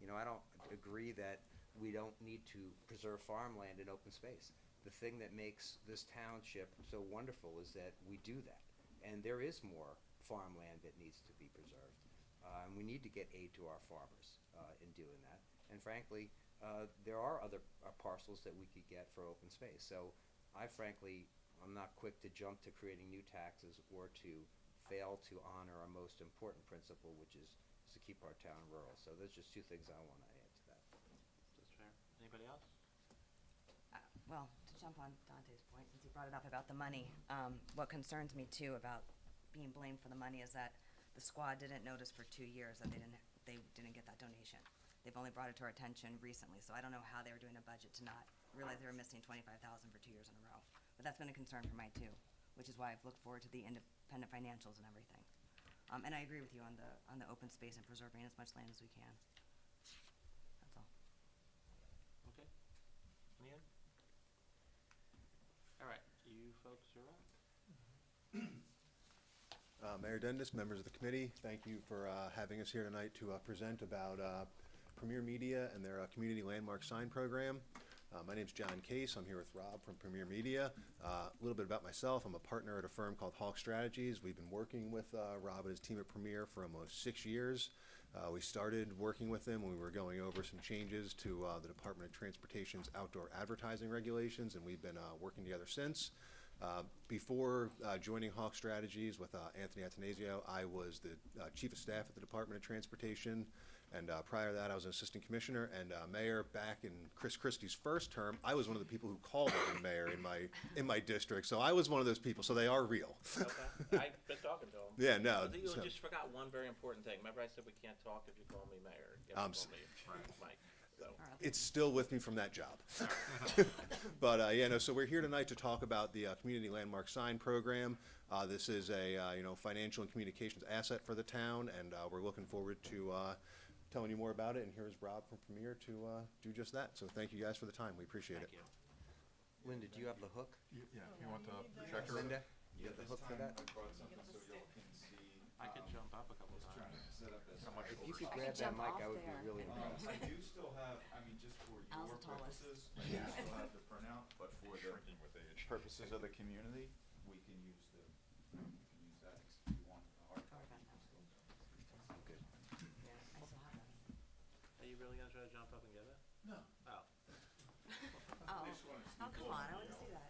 you know, I don't agree that we don't need to preserve farmland and open space. The thing that makes this township so wonderful is that we do that. And there is more farmland that needs to be preserved. And we need to get aid to our farmers in doing that. And frankly, there are other parcels that we could get for open space. So I'm not quick to jump to creating new taxes or to fail to honor our most important principle, which is to keep our town rural. So there's just two things I want to add to that. That's fair. Anybody else? Well, to jump on Dante's point, since he brought it up about the money, what concerns me too about being blamed for the money is that the squad didn't notice for 2 years that they didn't get that donation. They've only brought it to our attention recently, so I don't know how they were doing a budget to not realize they were missing 25,000 for 2 years in a row. But that's been a concern for mine too, which is why I've looked forward to the independent financials and everything. And I agree with you on the open space and preserving as much land as we can. That's all. Okay. Leanne? All right, you folks are up. Mayor Dundas, members of the committee, thank you for having us here tonight to present about Premier Media and their community landmark sign program. My name's John Case. I'm here with Rob from Premier Media. A little bit about myself. I'm a partner at a firm called Hawk Strategies. We've been working with Rob and his team at Premier for almost 6 years. We started working with them when we were going over some changes to the Department of Transportation's outdoor advertising regulations, and we've been working together since. Before joining Hawk Strategies with Anthony Atanasio, I was the Chief of Staff at the Department of Transportation, and prior to that I was an Assistant Commissioner and Mayor back in Chris Christie's first term. I was one of the people who called him mayor in my district, so I was one of those people, so they are real. Okay. I've been talking to him. Yeah, no. I think you so- just forgot one very important thing. Remember I said we can't talk if you call me mayor. You have to call me Mike. So. It's still with me from that job. But so we're here tonight to talk about the Community Landmark Sign Program. This is a financial and communications asset for the town, and we're looking forward to telling you more about it. And here's Rob from Premier to do just that. So thank you guys for the time. We appreciate Thank it. you. Linda, do you have the hook? Yeah, you want the projector? Linda, you have the hook for that? I could jump up a couple times. If you could grab that mic, I would be really impressed. I do still have, I mean, just for Al's your the tallest. purposes, I do still have the printout, but for the purposes of the community, we can use that if you want a hard copy. you can still do it. I'm good. Yeah, I still have that. Are you really gonna try to jump up and get it? No. Oh. Oh, come on, I want to see that.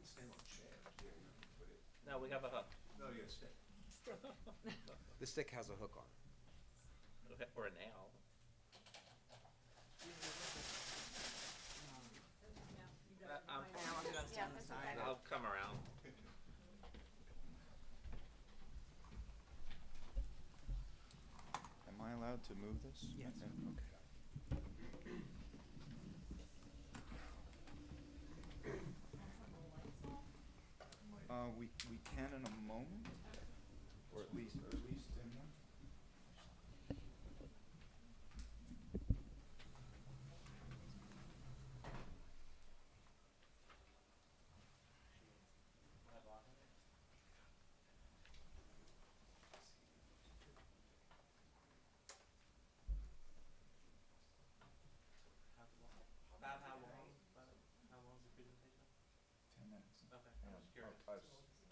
Stand on chair, yeah, you can put it, No, we have a hook. no, yeah, stay. The stick has a hook on it. Okay, or a nail. I want to go stand on the side. I'll come around. Am I allowed to move this? Yes. Okay. We can in a moment, or at least in one. Okay, And I was curious.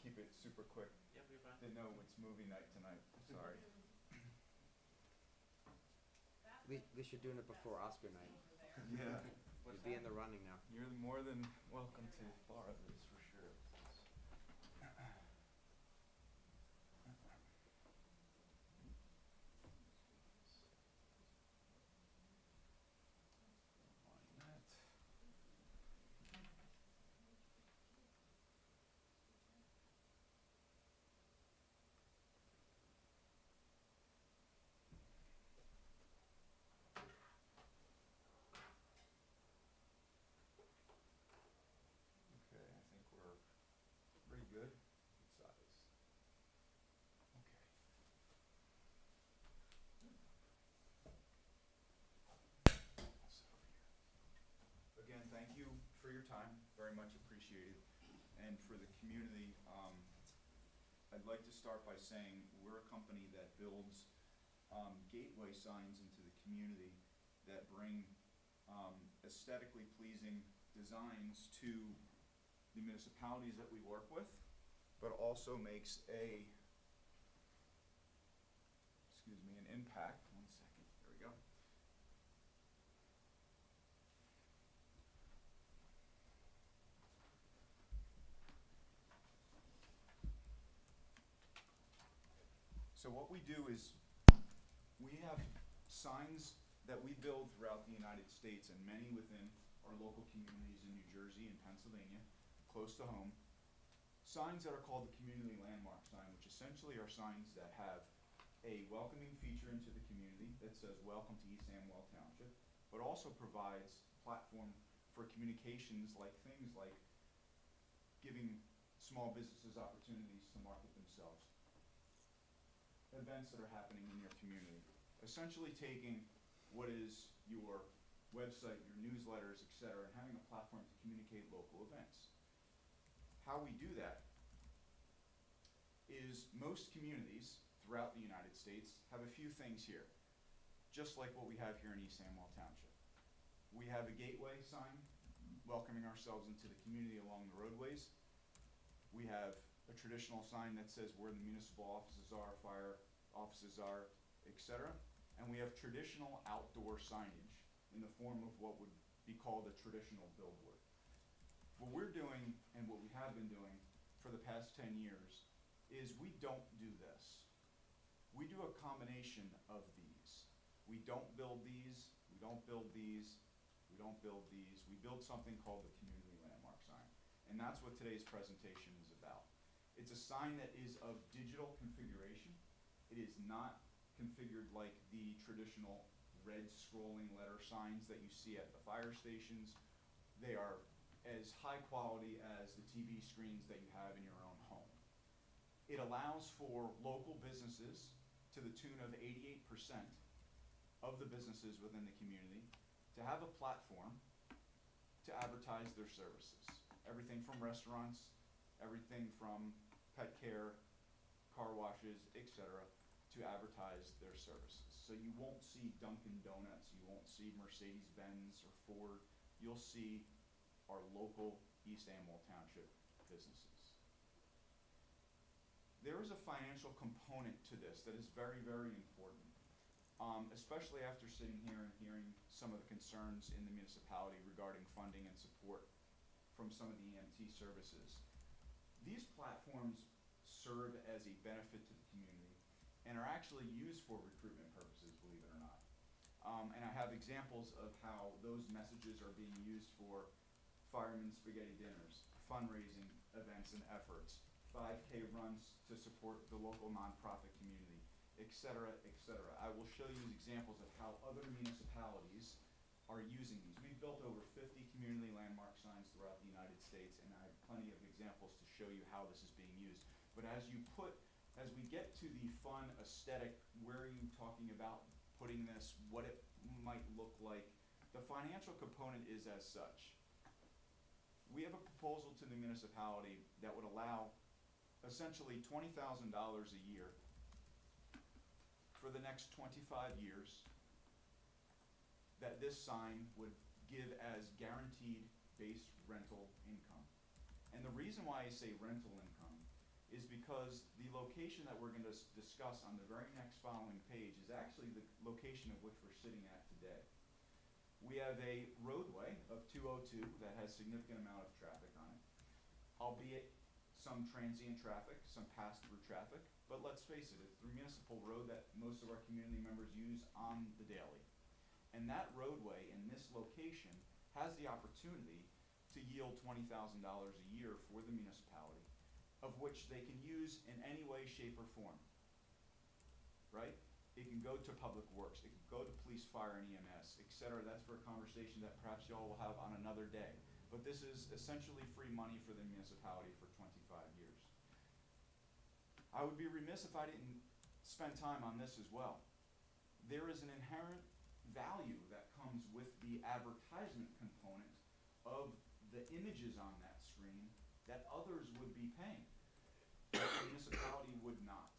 keep it super quick. Yep, you're fine. Didn't know it's movie night tonight, sorry. At least you're doing it before Oscar night. Yeah. You'd be in the running now. You're more than welcome to borrow this for sure. Line that. Okay, I think we're pretty good. Good size. Okay. I'll sit over here. Again, thank you for your time, very much appreciated. And for the community, I'd like to start by saying we're a company that builds gateway signs into the community that bring aesthetically pleasing designs to the municipalities that we work with, but also makes an impact. One second, there we go. So what we do is we have signs that we build throughout the United States and many within our local communities in New Jersey and Pennsylvania, close to home. Signs that are called the community landmark sign, which essentially are signs that have a welcoming feature into the community that says welcome to East Amwell Township, but also provides platform for communications like things like giving small businesses opportunities to market themselves, events that are happening in your community. Essentially taking what is your website, your newsletters, etc., and having a platform to communicate local events. How we do that is most communities throughout the United States have a few things here, just like what we have here in East Amwell Township. We have a gateway sign welcoming ourselves into the community along the roadways. We have a traditional sign that says where the municipal offices are, fire offices are, etc. And we have traditional outdoor signage in the form of what would be called a traditional billboard. What we're doing and what we have been doing for the past 10 years is we don't do this. We do a combination of these. We don't build these, we don't build these, we don't build these. We build something called the community landmark sign. And that's what today's presentation is about. It's a sign that is of digital configuration. It is not configured like the traditional red scrolling letter signs that you see at the fire stations. They are as high quality as the TV screens that you have in your own home. It allows for local businesses to the tune of 88% of the businesses within the community to have a platform to advertise their services. Everything from restaurants, everything from pet care, car washes, etc., to advertise their services. So you won't see Dunkin' Donuts, you won't see Mercedes-Benz or Ford, you'll see our local East Amwell Township businesses. There is a financial component to this that is very, very important, especially after sitting here and hearing some of the concerns in the municipality regarding funding and support from some of the EMT services. These platforms serve as a benefit to the community and are actually used for recruitment purposes, believe it or not. And I have examples of how those messages are being used for firemen's spaghetti dinners, fundraising events and efforts, 5K runs to support the local nonprofit community, etc., etc. I will show you examples of how other municipalities are using these. We've built over 50 community landmark signs throughout the United States, and I have plenty of examples to show you how this is being used. But as we get to the fun aesthetic, where are you talking about putting this, what it might look like, the financial component is as such. We have a proposal to the municipality that would allow essentially $20,000 a year for the next 25 years that this sign would give as guaranteed base rental income. And the reason why I say rental income is because the location that we're going to discuss on the very next following page is actually the location of which we're sitting at today. We have a roadway of 202 that has significant amount of traffic on it, albeit some transient traffic, some pass-through traffic, but let's face it, it's the municipal road that most of our community members use on the daily. And that roadway in this location has the opportunity to yield $20,000 a year for the municipality, of which they can use in any way, shape, or form, right? It can go to public works, it can go to police, fire, and EMS, et cetera. That's for a conversation that perhaps y'all will have on another day. But this is essentially free money for the municipality for 25 years. I would be remiss if I didn't spend time on this as well. There is an inherent value that comes with the advertisement component of the images on that screen that others would be paying, but the municipality would not.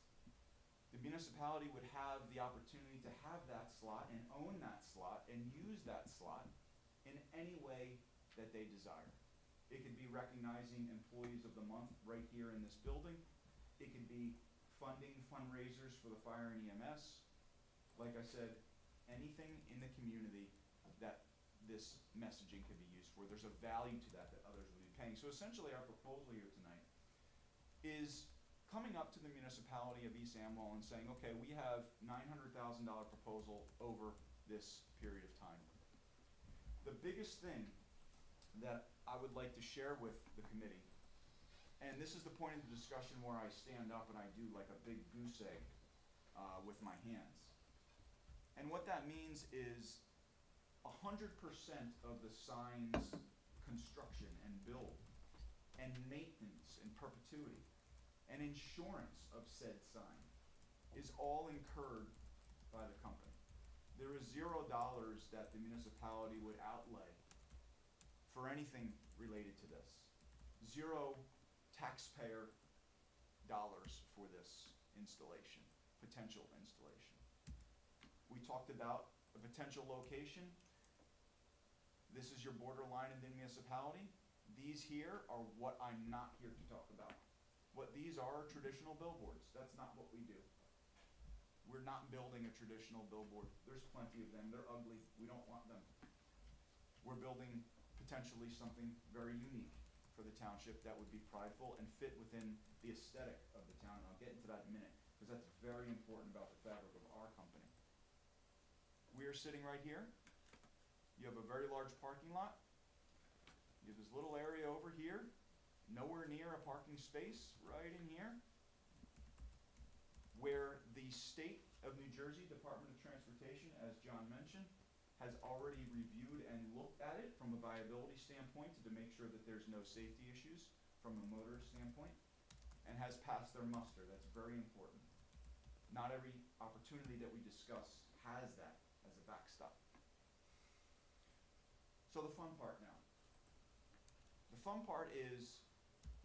The municipality would have the opportunity to have that slot and own that slot and use that slot in any way that they desire. It could be recognizing employees of the month right here in this building. It could be funding fundraisers for the fire and EMS. Like I said, anything in the community that this messaging could be used for. There's a value to that others will be paying. So essentially our proposal here tonight is coming up to the municipality of East Amwell and saying, okay, we have $900,000 proposal over this period of time. The biggest thing that I would like to share with the committee, and this is the point of the discussion where I stand up and I do like a big goose egg with my hands. And what that means is 100% of the sign's construction and build and maintenance and perpetuity and insurance of said sign is all incurred by the company. There is $0 that the municipality would outlay for anything related to this. 0 taxpayer dollars for this installation, potential installation. We talked about a potential location. This is your borderline in the municipality. These here are what I'm not here to talk about. What these are traditional billboards. That's not what we do. We're not building a traditional billboard. There's plenty of them. They're ugly. We don't want them. We're building potentially something very unique for the township that would be prideful and fit within the aesthetic of the town. And I'll get into that in a minute because that's very important about the fabric of our company. We are sitting right here. You have a very large parking lot. You have this little area over here, nowhere near a parking space right in here, where the state of New Jersey Department of Transportation, as John mentioned, has already reviewed and looked at it from a viability standpoint to make sure that there's no safety issues from a motorist standpoint, and has passed their muster. That's very important. Not every opportunity that we discuss has that as a backstop. So the fun part now. The fun part is,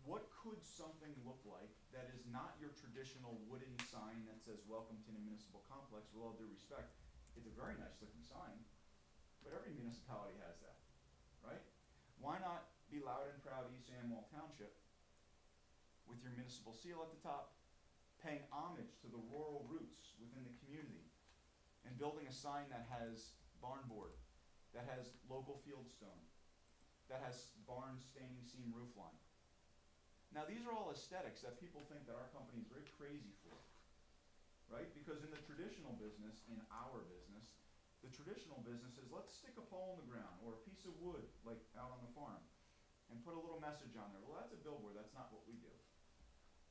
what could something look like that is not your traditional wooden sign that says welcome to the municipal complex? With all due respect, it's a very nice looking sign, but every municipality has that, right? Why not be loud and proud East Amwell Township with your municipal seal at the top, paying homage to the rural roots within the community, and building a sign that has barn board, that has local fieldstone, that has barn standing seam roof line. Now these are all aesthetics that people think that our company is very crazy for, right? Because in the traditional business, in our business, the traditional business is let's stick a pole in the ground or a piece of wood like out on the farm and put a little message on there. Well, that's a billboard, that's not what we do.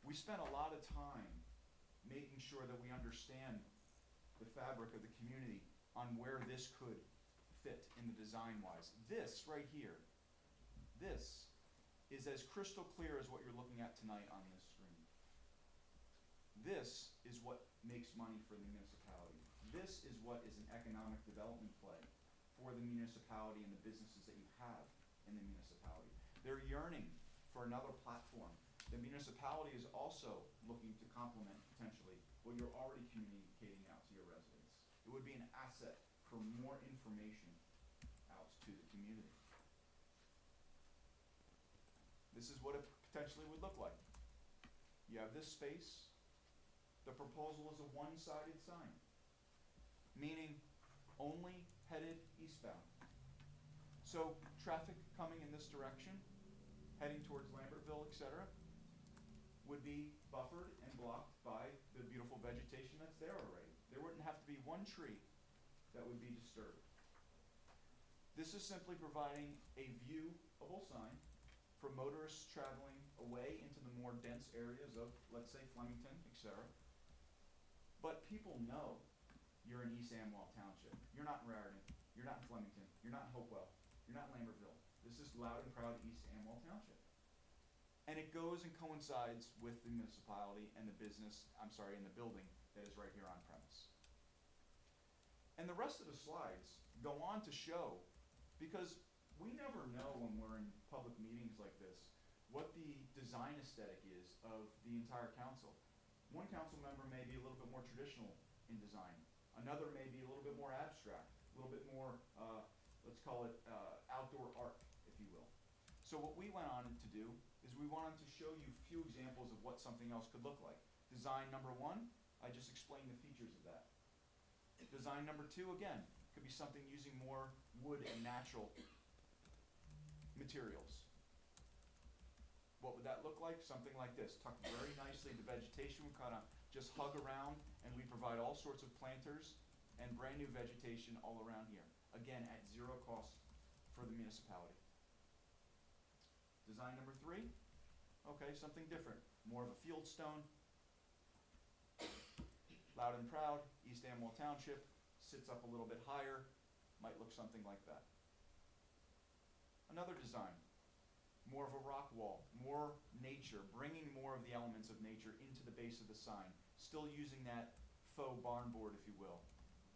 We spend a lot of time making sure that we understand the fabric of the community on where this could fit in the design-wise. This right here, this is as crystal clear as what you're looking at tonight on this screen. This is what makes money for the municipality. This is what is an economic development play for the municipality and the businesses that you have in the municipality. They're yearning for another platform. The municipality is also looking to complement potentially what you're already communicating out to your residents. It would be an asset for more information out to the community. The This is what it potentially would look like. You have this space. The proposal is a one-sided sign, meaning only headed eastbound. So traffic coming in this direction, heading towards Lambertville, etc., would be buffered and blocked by the beautiful vegetation that's there already. There wouldn't have to be one tree that would be disturbed. This is simply providing a viewable sign for motorists traveling away into the more dense areas of, let's say, Flemington, etc. But people know you're in East Amwell Township. You're not in Raritan. You're not in Flemington. You're not in Hopewell. You're not in Lambertville. This is loud and proud East Amwell Township. And it goes and coincides with the municipality and the business, and the building that is right here on premise. And the rest of the slides go on to show, because we never know when we're in public meetings like this, what the design aesthetic is of the entire council. One council member may be a little bit more traditional in design. Another may be a little bit more abstract, a little bit more, let's call it outdoor art, if you will. So what we went on to do is we wanted to show you a few examples of what something else could look like. Design number one, I just explained the features of that. Design number two, again, could be something using more wood and natural materials. What would that look like? Something like this, tucked very nicely. The vegetation would kind of just hug around, and we provide all sorts of planters and brand new vegetation all around here. Again, at zero cost for the municipality. Design number three, okay, something different. More of a field stone. Loud and proud, East Amwell Township, sits up a little bit higher, might look something like that. Another design, more of a rock wall, more nature, bringing more of the elements of nature into the base of the sign, still using that faux barn board, if you will.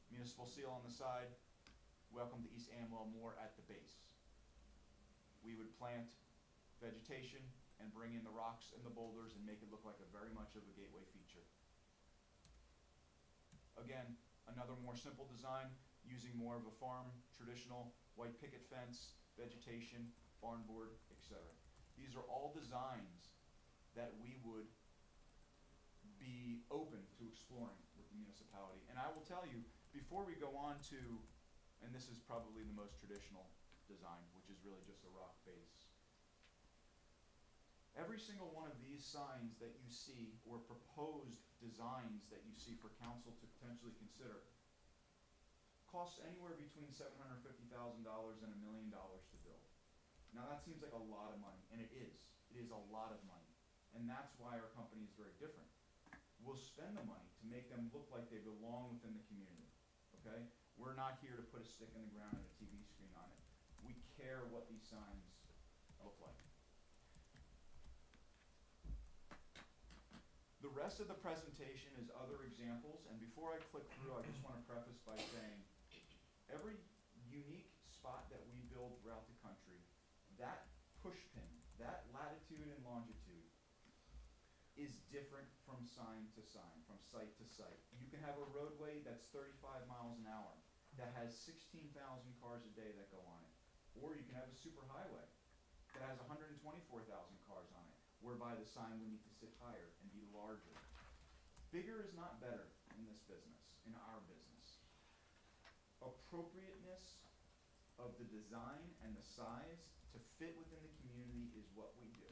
Municipal seal on the side, welcome to East Amwell, more at the base. We would plant vegetation and bring in the rocks and the boulders and make it look like a very much of a gateway feature. Again, another more simple design, using more of a farm, traditional white picket fence, vegetation, barn board, etc. These are all designs that we would be open to exploring with the municipality. And I will tell you, before we go on to, and this is probably the most traditional design, which is really just a rock base. Every single one of these signs that you see, or proposed designs that you see for council to potentially consider, costs anywhere between $750,000 and $1 million to build. Now that seems like a lot of money, and it is. It is a lot of money. And that's why our company is very different. We'll spend the money to make them look like they belong within the community, okay? We're not here to put a stick in the ground and a TV screen on it. We care what these signs look like. The rest of the presentation is other examples, and before I click through, I just want to preface by saying every unique spot that we build throughout the country, that push pin, that latitude and longitude is different from sign to sign, from site to site. You can have a roadway that's 35 miles an hour that has 16,000 cars a day that go on it. Or you can have a superhighway that has 124,000 cars on it, whereby the sign would need to sit higher and be larger. Bigger is not better in this business, in our business. Appropriateness of the design and the size to fit within the community is what we do.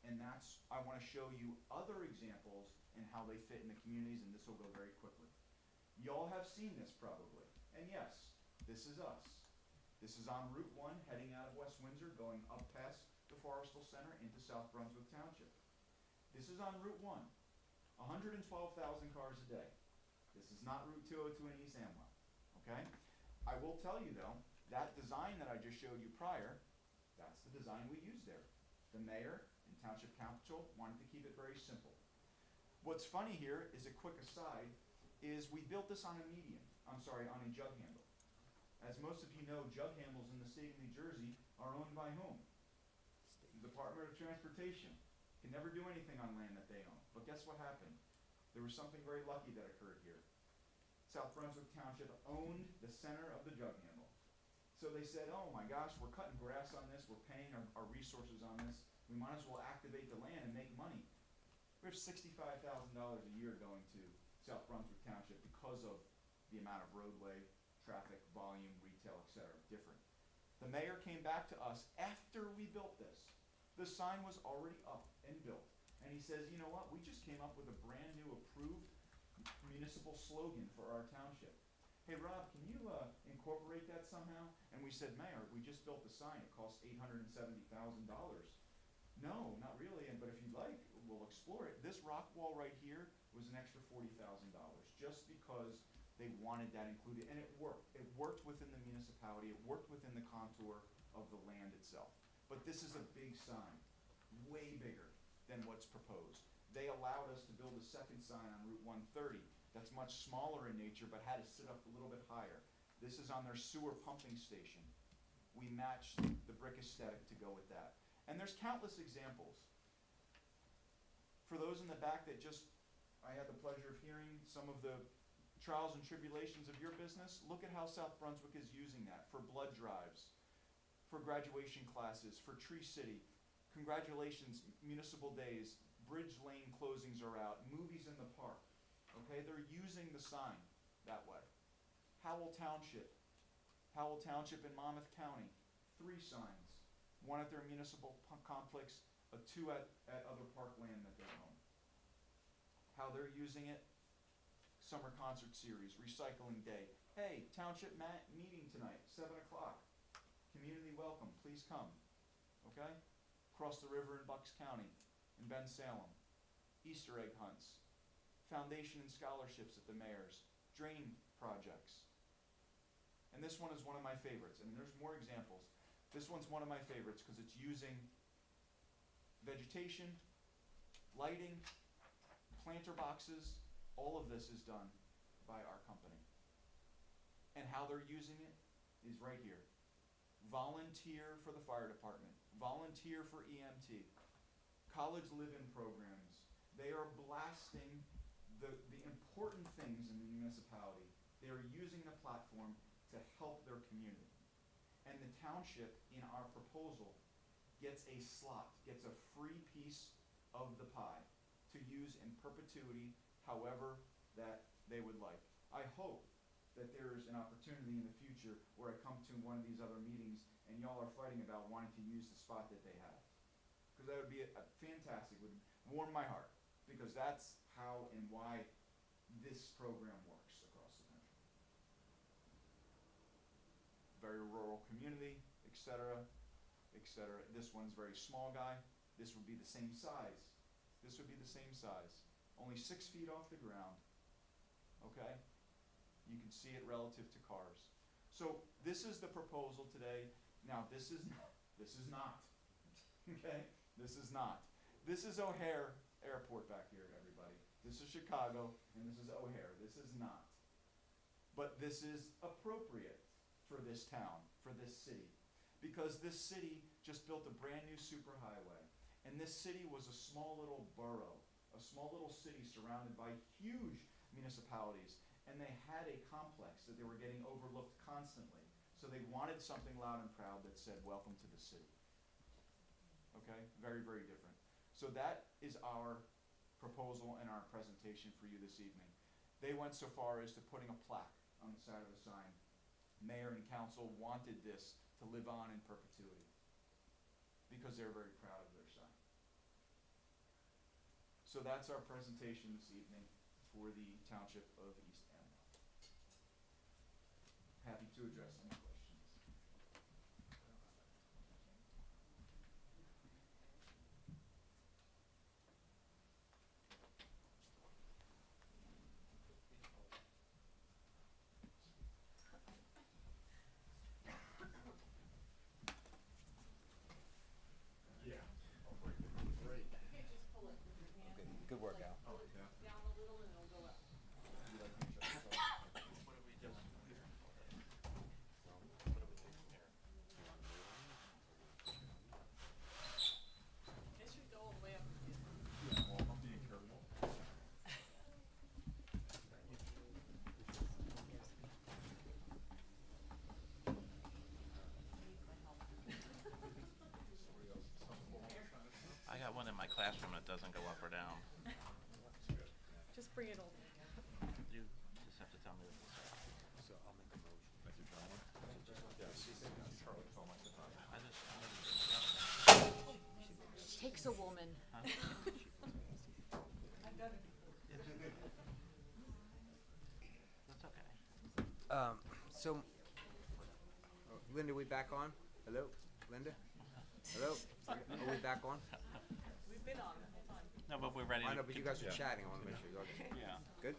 And that's, I want to show you other examples and how they fit in the communities, and this will go very quickly. Y'all have seen this probably, and yes, this is us. This is on Route 1 heading out of West Windsor, going up past the Forestal Center into South Brunswick Township. This is on Route 1, 112,000 cars a day. This is not Route 202 in East Amwell, okay? I will tell you though, that design that I just showed you prior, that's the design we use there. The mayor and Township Council wanted to keep it very simple. What's funny here is a quick aside, is we built this on a on a jug handle. As most of you know, jug handles in the state of New Jersey are owned by whom? The Department of Transportation. Can never do anything on land that they own. But guess what happened? There was something very lucky that occurred here. South Brunswick Township owned the center of the jug handle. So they said, oh my gosh, we're cutting grass on this, we're paying our resources on this, We might as well activate the land and make money. We have $65,000 a year going to South Brunswick Township because of the amount of roadway, traffic, volume, retail, et cetera, different. The mayor came back to us after we built this. The sign was already up and built. And he says, you know what, we just came up with a brand new approved municipal slogan for our township. Hey Rob, can you incorporate that somehow? And we said, Mayor, we just built the sign, it costs $870,000. No, not really, but if you'd like, we'll explore it. This rock wall right here was an extra $40,000, just because they wanted that included, and it worked. It worked within the municipality, it worked within the contour of the land itself. But this is a big sign, way bigger than what's proposed. They allowed us to build a second sign on Route 130 that's much smaller in nature, but had to sit up a little bit higher. This is on their sewer pumping station. We matched the brick aesthetic to go with that. And there's countless examples. For those in the back that I had the pleasure of hearing some of the trials and tribulations of your business, look at how South Brunswick is using that for blood drives, for graduation classes, for Tree City. Congratulations, municipal days, Bridge Lane closings are out, movies in the park. Okay, they're using the sign that way. Howell Township in Monmouth County, 3 signs. 1 at their municipal complex, 2 at other parkland that they own. How they're using it, summer concert series, recycling day. Hey, township meeting tonight, 7 o'clock. Community welcome, please come. Okay? Across the river in Bucks County, in Ben Salem. Easter egg hunts. Foundation and scholarships at the mayor's. Drain projects. And this one is one of my favorites, and there's more examples. This one's one of my favorites because it's using vegetation, lighting, planter boxes. All of this is done by our company. And how they're using it is right here. Volunteer for the fire department. Volunteer for EMT. College live-in programs. They are blasting the important things in the municipality. They are using the platform to help their community. And the township, in our proposal, gets a slot, gets a free piece of the pie to use in perpetuity however that they would like. I hope that there is an opportunity in the future where I come to one of these other meetings and y'all are fighting about wanting to use the spot that they have. Because that would be a fantastic, would warm my heart, because that's how and why this program works across the country. Very rural community, etc., etc. This one's very small guy. This would be the same size. This would be the same size. Only 6 feet off the ground. Okay? You can see it relative to cars. So this is the proposal today. Now this is not. Okay? This is not. This is O'Hare Airport back here, everybody. This is Chicago, and this is O'Hare. This is not. But this is appropriate for this town, for this city. Because this city just built a brand new superhighway. And this city was a small little borough, a small little city surrounded by huge municipalities. And they had a complex that they were getting overlooked constantly. So they wanted something loud and proud that said, welcome to the city. Okay? Very, very different. So that is our proposal and our presentation for you this evening. They went so far as to putting a plaque on the side of the sign. Mayor and council wanted this to live on in perpetuity because they're very proud of their sign. So that's our presentation this evening for the Township of East Amwell. Happy to address any questions. Good workout. Pull it down a little and it'll go up. What are we doing here? Bring it over. You just have to tell me what to say. So I'll make a motion. Thank you, gentlemen. Charlie told me to talk. I just, Takes a woman. that's okay. So, Linda, we back on? Hello, Linda? Hello? Are we back on? We've been on the whole time. No, but we're ready to. I know, but you guys are Yeah. chatting, I wanna make sure you're okay. Yeah. Good?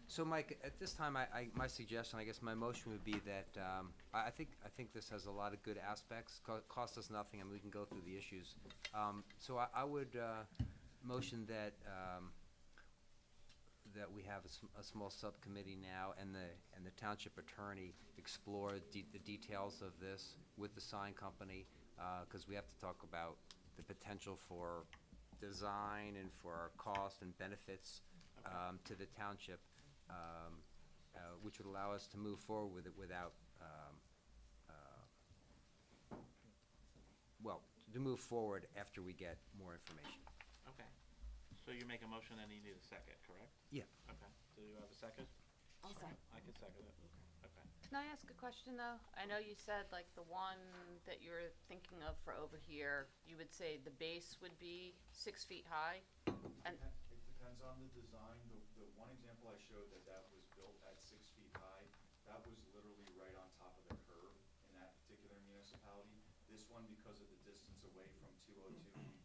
So Mike, at this time, my suggestion, I guess my motion would be that, I think this has a lot of good aspects, cost us nothing, and we can go through the issues. So I would, motion that, that we have a small subcommittee now, and the township attorney explore the details of this with the sign company, cause we have to talk about the potential for design and for cost and benefits, to the township, which would allow us to move forward with it without, well, to move forward after we get more information. Okay. So you make a motion and you need a second, correct? Yeah. Okay. Do you have a second? I'll say. I can second it. Okay. Can I ask a question though? I know you said like the one that you're thinking of for over here, you would say the base would be 6 feet high? And, It depends on the design. The one example I showed that was built at 6 feet high, that was literally right on top of the curb in that particular municipality. This one, because of the distance away from 202,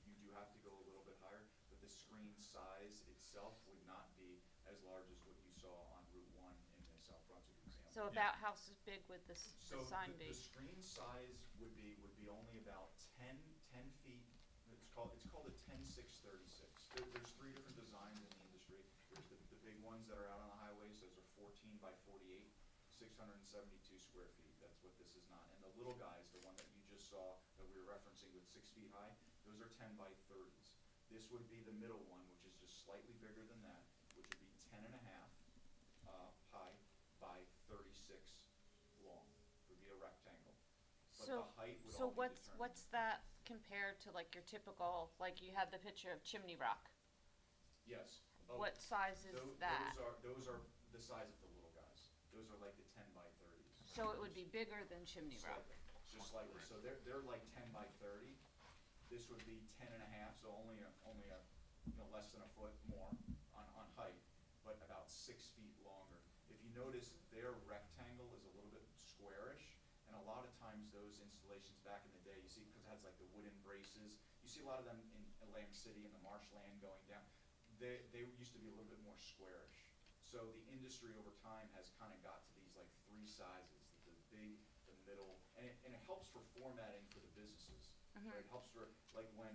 you do have to go a little bit higher, but the screen size itself would not be as large as what you saw on Route 1 in the South Brunswick example. so about how big would the So sign the be? screen size would be only about 10 feet. It's called a 10-6-36. There's three different designs in the industry. There's the big ones that are out on the highways. Those are 14 by 48, 672 square feet. That's what this is not. And the little guys, the one that you just saw that we were referencing with 6 feet high, those are 10 by 30s. This would be the middle one, which is just slightly bigger than that, which would be 10 and a half high by 36 long. Would be a rectangle. But So, the height would so all be determined. what's that compared to like your typical, like you had the picture of Chimney Rock? Yes. Oh, What size is that? Those are the size of the little guys. Those are like the 10 by 30s. So it would be bigger than Chimney Rock? Slightly, just slightly. So they're like 10 by 30. This would be 10 and a half, so only a less than a foot more on height, but about 6 feet longer. If you notice, their rectangle is a little bit squarish, and a lot of times those installations back in the day, you see, because it has like the wooden braces, you see a lot of them in Atlantic City and the marshland going down. They used to be a little bit more squarish. So the industry over time has kind of got to these like three sizes, the big, the middle, and it helps for formatting for the businesses. Right? It helps for, like when,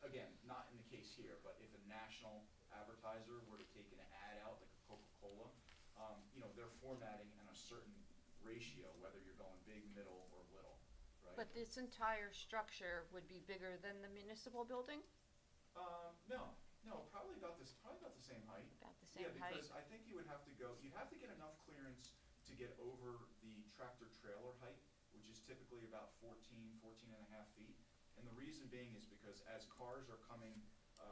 again, not in the case here, but if a national advertiser were to take an ad out, like a Coca-Cola, they're formatting in a certain ratio, whether you're going big, middle, or little, right? But this entire structure would be bigger than the municipal building? No, probably about the same height. About the same height? Yeah, because I think you'd have to get enough clearance to get over the tractor trailer height, which is typically about 14 and a half feet. And the reason being is because as cars are coming,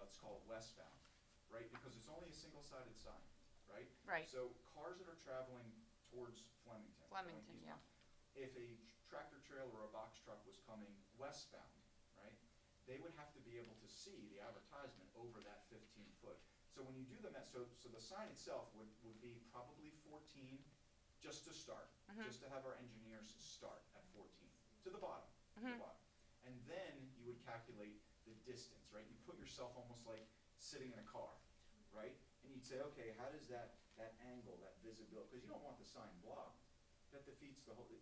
it's called westbound, right? Because it's only a single-sided sign, right? Right. So cars that are traveling towards Flemington. Flemington, East yeah. Mount, if a tractor trailer or a box truck was coming westbound, right, they would have to be able to see the advertisement over that 15 foot. So when you do the math, so the sign itself would be probably 14 just to start, just to have our engineers start at 14 to the bottom, and then you would calculate the distance, right? You put yourself almost like sitting in a car, right? And you'd say, okay, how does that angle, that visibility, because you don't want the sign blocked. That defeats the whole, the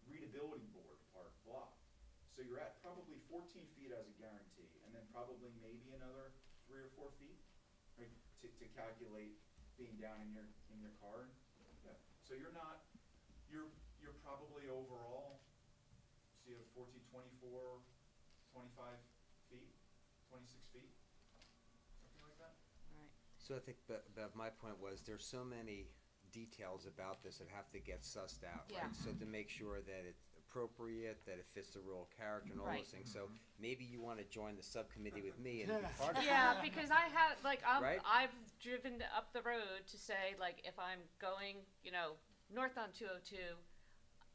readability board part blocked. So you're at probably 14 feet as a guarantee, and then probably maybe another 3 or 4 feet, right, to calculate being down in your car. Yeah. So you're probably overall, so you have 14, 24, 25 feet, 26 feet, something like that. Right. So I think, but my point was, there's so many details about this that have to get sussed out, Yeah. right? So to make sure that it's appropriate, that it fits the rural character and all Right. those things. So maybe you wanna join the subcommittee with me and be part of it. Yeah, because I had, like, Right? I've driven up the road to say, like, if I'm going, north on 202,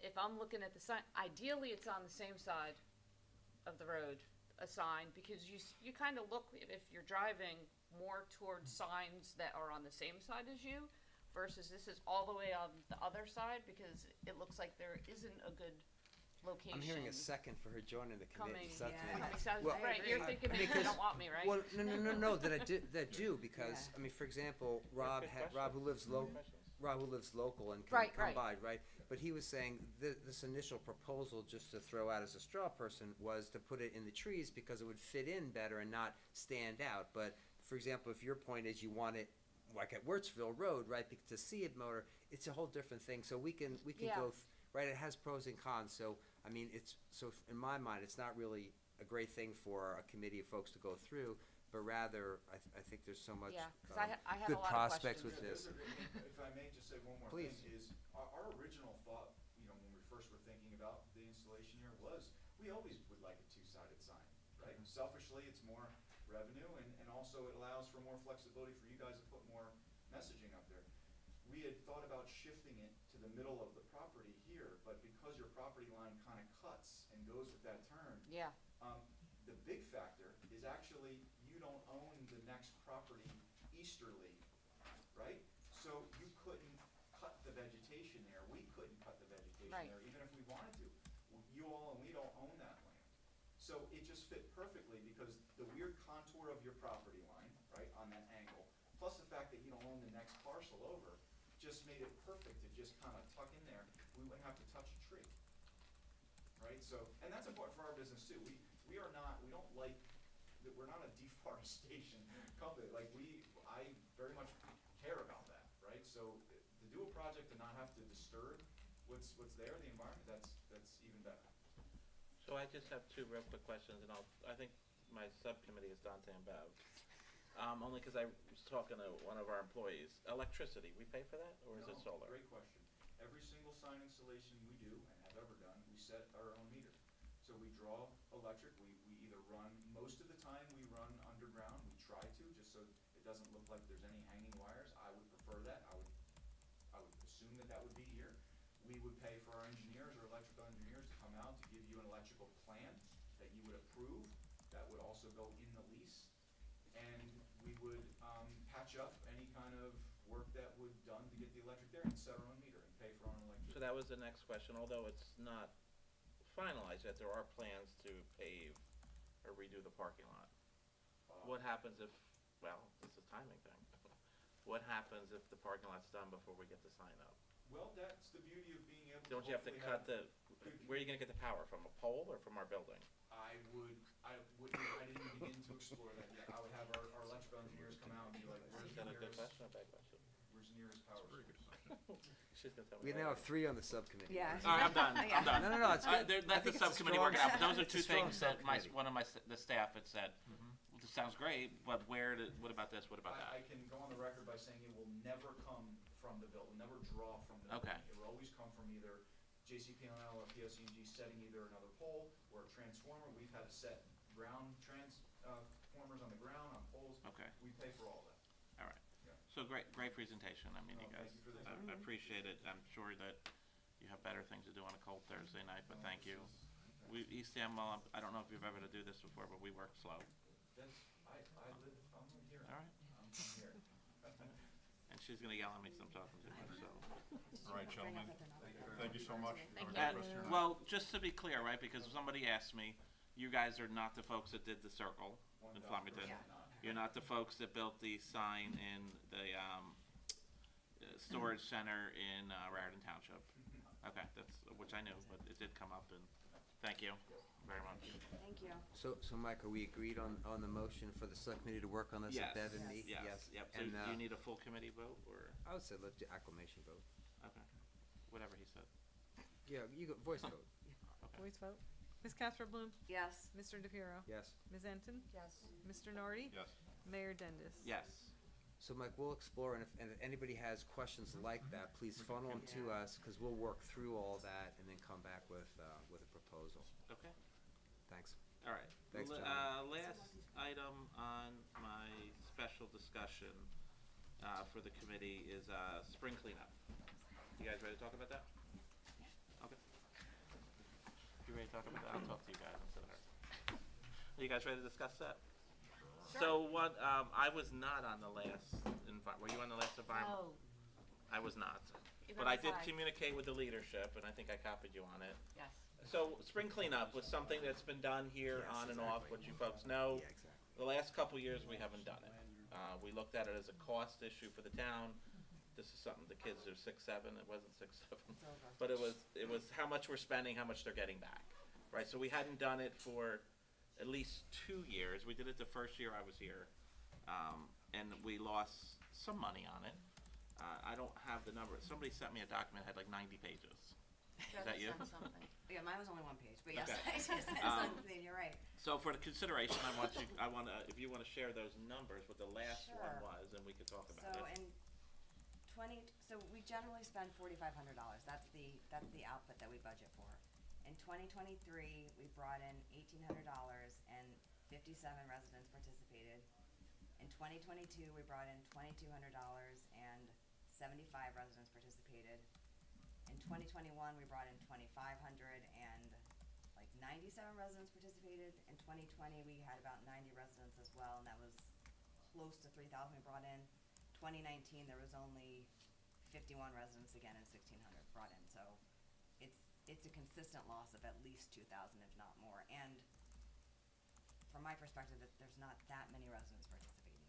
if I'm looking at the sign, ideally it's on the same side of the road, a sign, because you kind of look, if you're driving, more towards signs that are on the same side as you, versus this is all the way on the other side, because it looks like there isn't a good location. I'm hearing a second for her joining the committee. Coming, subcommittee. coming south, Well, right, you're thinking maybe you because- don't want me, right? Well, no, that do, because, I mean, for example, Rob who lives local and can Right, come right. by, right? But he was saying this initial proposal, just to throw out as a straw person, was to put it in the trees because it would fit in better and not stand out. But, for example, if your point is you want it, like at Wurtsville Road, right, to see it motor, it's a whole different thing. So we can Yeah. go, right, it has pros and cons. So, I mean, in my mind, it's not really a great thing for a committee of folks to go through, but rather, I think there's so much Yeah, 'cause I had a good lot of prospects questions. with this. If I may just say one more Please. thing, is our original thought, when we first were thinking about the installation here, was we always would like a two-sided sign, right? Selfishly, it's more revenue, and also it allows for more flexibility for you guys to put more messaging up there. We had thought about shifting it to the middle of the property here, but because your property line kind of cuts and goes with that turn, Yeah, the big factor is actually you don't own the next property easterly, right? So you couldn't cut the vegetation there. We couldn't cut the vegetation Right. there, even if we wanted to. You all and we don't own that land. So it just fit perfectly because the weird contour of your property line, right, on that angle, plus the fact that you don't own the next parcel over, just made it perfect to just kind of tuck in there. We wouldn't have to touch a tree. Right, so, and that's important for our business too. We are not, we don't like, we're not a deforestation company. Like I very much care about that, right? So to do a project and not have to disturb what's there, the environment, that's even better. So I just have two real quick questions, and I think my subcommittee is Dante and Bev. Only because I was talking to one of our employees. Electricity, we pay for that, or is it No, solar? Great question. Every single sign installation we do and have ever done, we set our own meter. So we draw electric, we either run, most of the time we run underground, we try to, just so it doesn't look like there's any hanging wires. I would prefer that, I would assume that would be here. We would pay for our engineers or electrical engineers to come out to give you an electrical plan that you would approve, that would also go in the lease. And we would, patch up any kind of work that would done to get the electric there and set our own meter and pay for our own electric. So that was the next question, although it's not finalized yet, there are plans to pave or redo the parking lot. What happens if, well, it's a timing thing. What happens if the parking lot's done before we get the sign up? Well, that's the beauty of being able to. Don't you have to hopefully cut where are you gonna get the power, from a pole or from our building? I didn't even begin to explore that yet. I would have our electrical engineers come out and be like, where's Is the that a good nearest, question or bad question? where's the nearest power source? She's gonna tell me. We now have 3 on the subcommittee. Yeah. All right, I'm done, I'm done. No, it's good. Let I the think it's a subcommittee strong- work it out, but those are it's a two strong things that subcommittee. the staff had said, well, this sounds great, but what about this, what about I that? can go on the record by saying it will never come from the building, never draw from the building. Okay. It will always come from either JCP&L or PSE&G setting either another pole or a transformer. We've had to set ground transformers on the ground, on poles. Okay, We pay for all that. all right. Yeah. So great presentation, I mean, you Oh, guys, thank you for this. I appreciate it, I'm sure that you have better things to do on a cold Thursday night, but thank you. East Amwell, I don't know if you've ever to do this before, but we work slow, I'm here. all right? I'm here. And she's gonna yell at me some talking too much, so. All right, gentlemen, thank you so much. Thank Have a you. good rest of your night. Well, just to be clear, right, because somebody asked me, you guys are not the folks that did the circle in Flemington. You're not the folks that built the sign in the, storage center in, Raritan Township. Okay, that's, which I knew, but it did come up, and thank you very much. Thank you. So Mike, are we agreed on the motion for the subcommittee to work on this Yes, at Bev and me? yes, yep, so And, do you need a full committee vote, or, I would say let's do acclamation vote. okay, whatever he said. Yeah, you go, voice vote. Voice vote. Ms. Casper Bloom, Yes. Mr. DePiero, Yes. Ms. Enton, Yes. Mr. Nardi, Yes. Mayor Dendis. Yes. So Mike, we'll explore, and if anybody has questions like that, please funnel them to us, because we'll work through all that and then come back with Thanks, John. Last item on my special discussion for the committee is spring cleanup. You guys ready to talk about that? Okay. You ready to talk about that? I'll talk to you guys instead of her. Are you guys ready to discuss that? So what, I was not on the last, were you on the last environment? No, I was not. You've But been I did assigned. communicate with the leadership, and I think I copied you on it. yes. So spring cleanup was something that's been done here on and off, which you folks know. The last couple years, we haven't done it. We looked at it as a cost issue for the town. This is something the kids are 6, 7, it wasn't 6, 7. But it was how much we're spending, how much they're getting back, right? So we hadn't done it for at least 2 years. We did it the first year I was here, and we lost some money on it. I don't have the number. Somebody sent me a document that had like 90 pages. Is that you? Something. Yeah, mine was only one page, but yes, Okay. I just said something, you're right. So for the consideration, if you want to share those numbers, what the last one Sure. was, and we could talk about So it. in so we generally spend $4,500. That's the output that we budget for. In 2023, we brought in $1,800 and 57 residents participated. In 2022, we brought in $2,200 and 75 residents participated. In 2021, we brought in 2,500 and like 97 residents participated. In 2020, we had about 90 residents as well, and that was close to 3,000 we brought in. 2019, there was only 51 residents again and 1,600 brought in. So it's a consistent loss of at least 2,000, if not more. And from my perspective, there's not that many residents participating.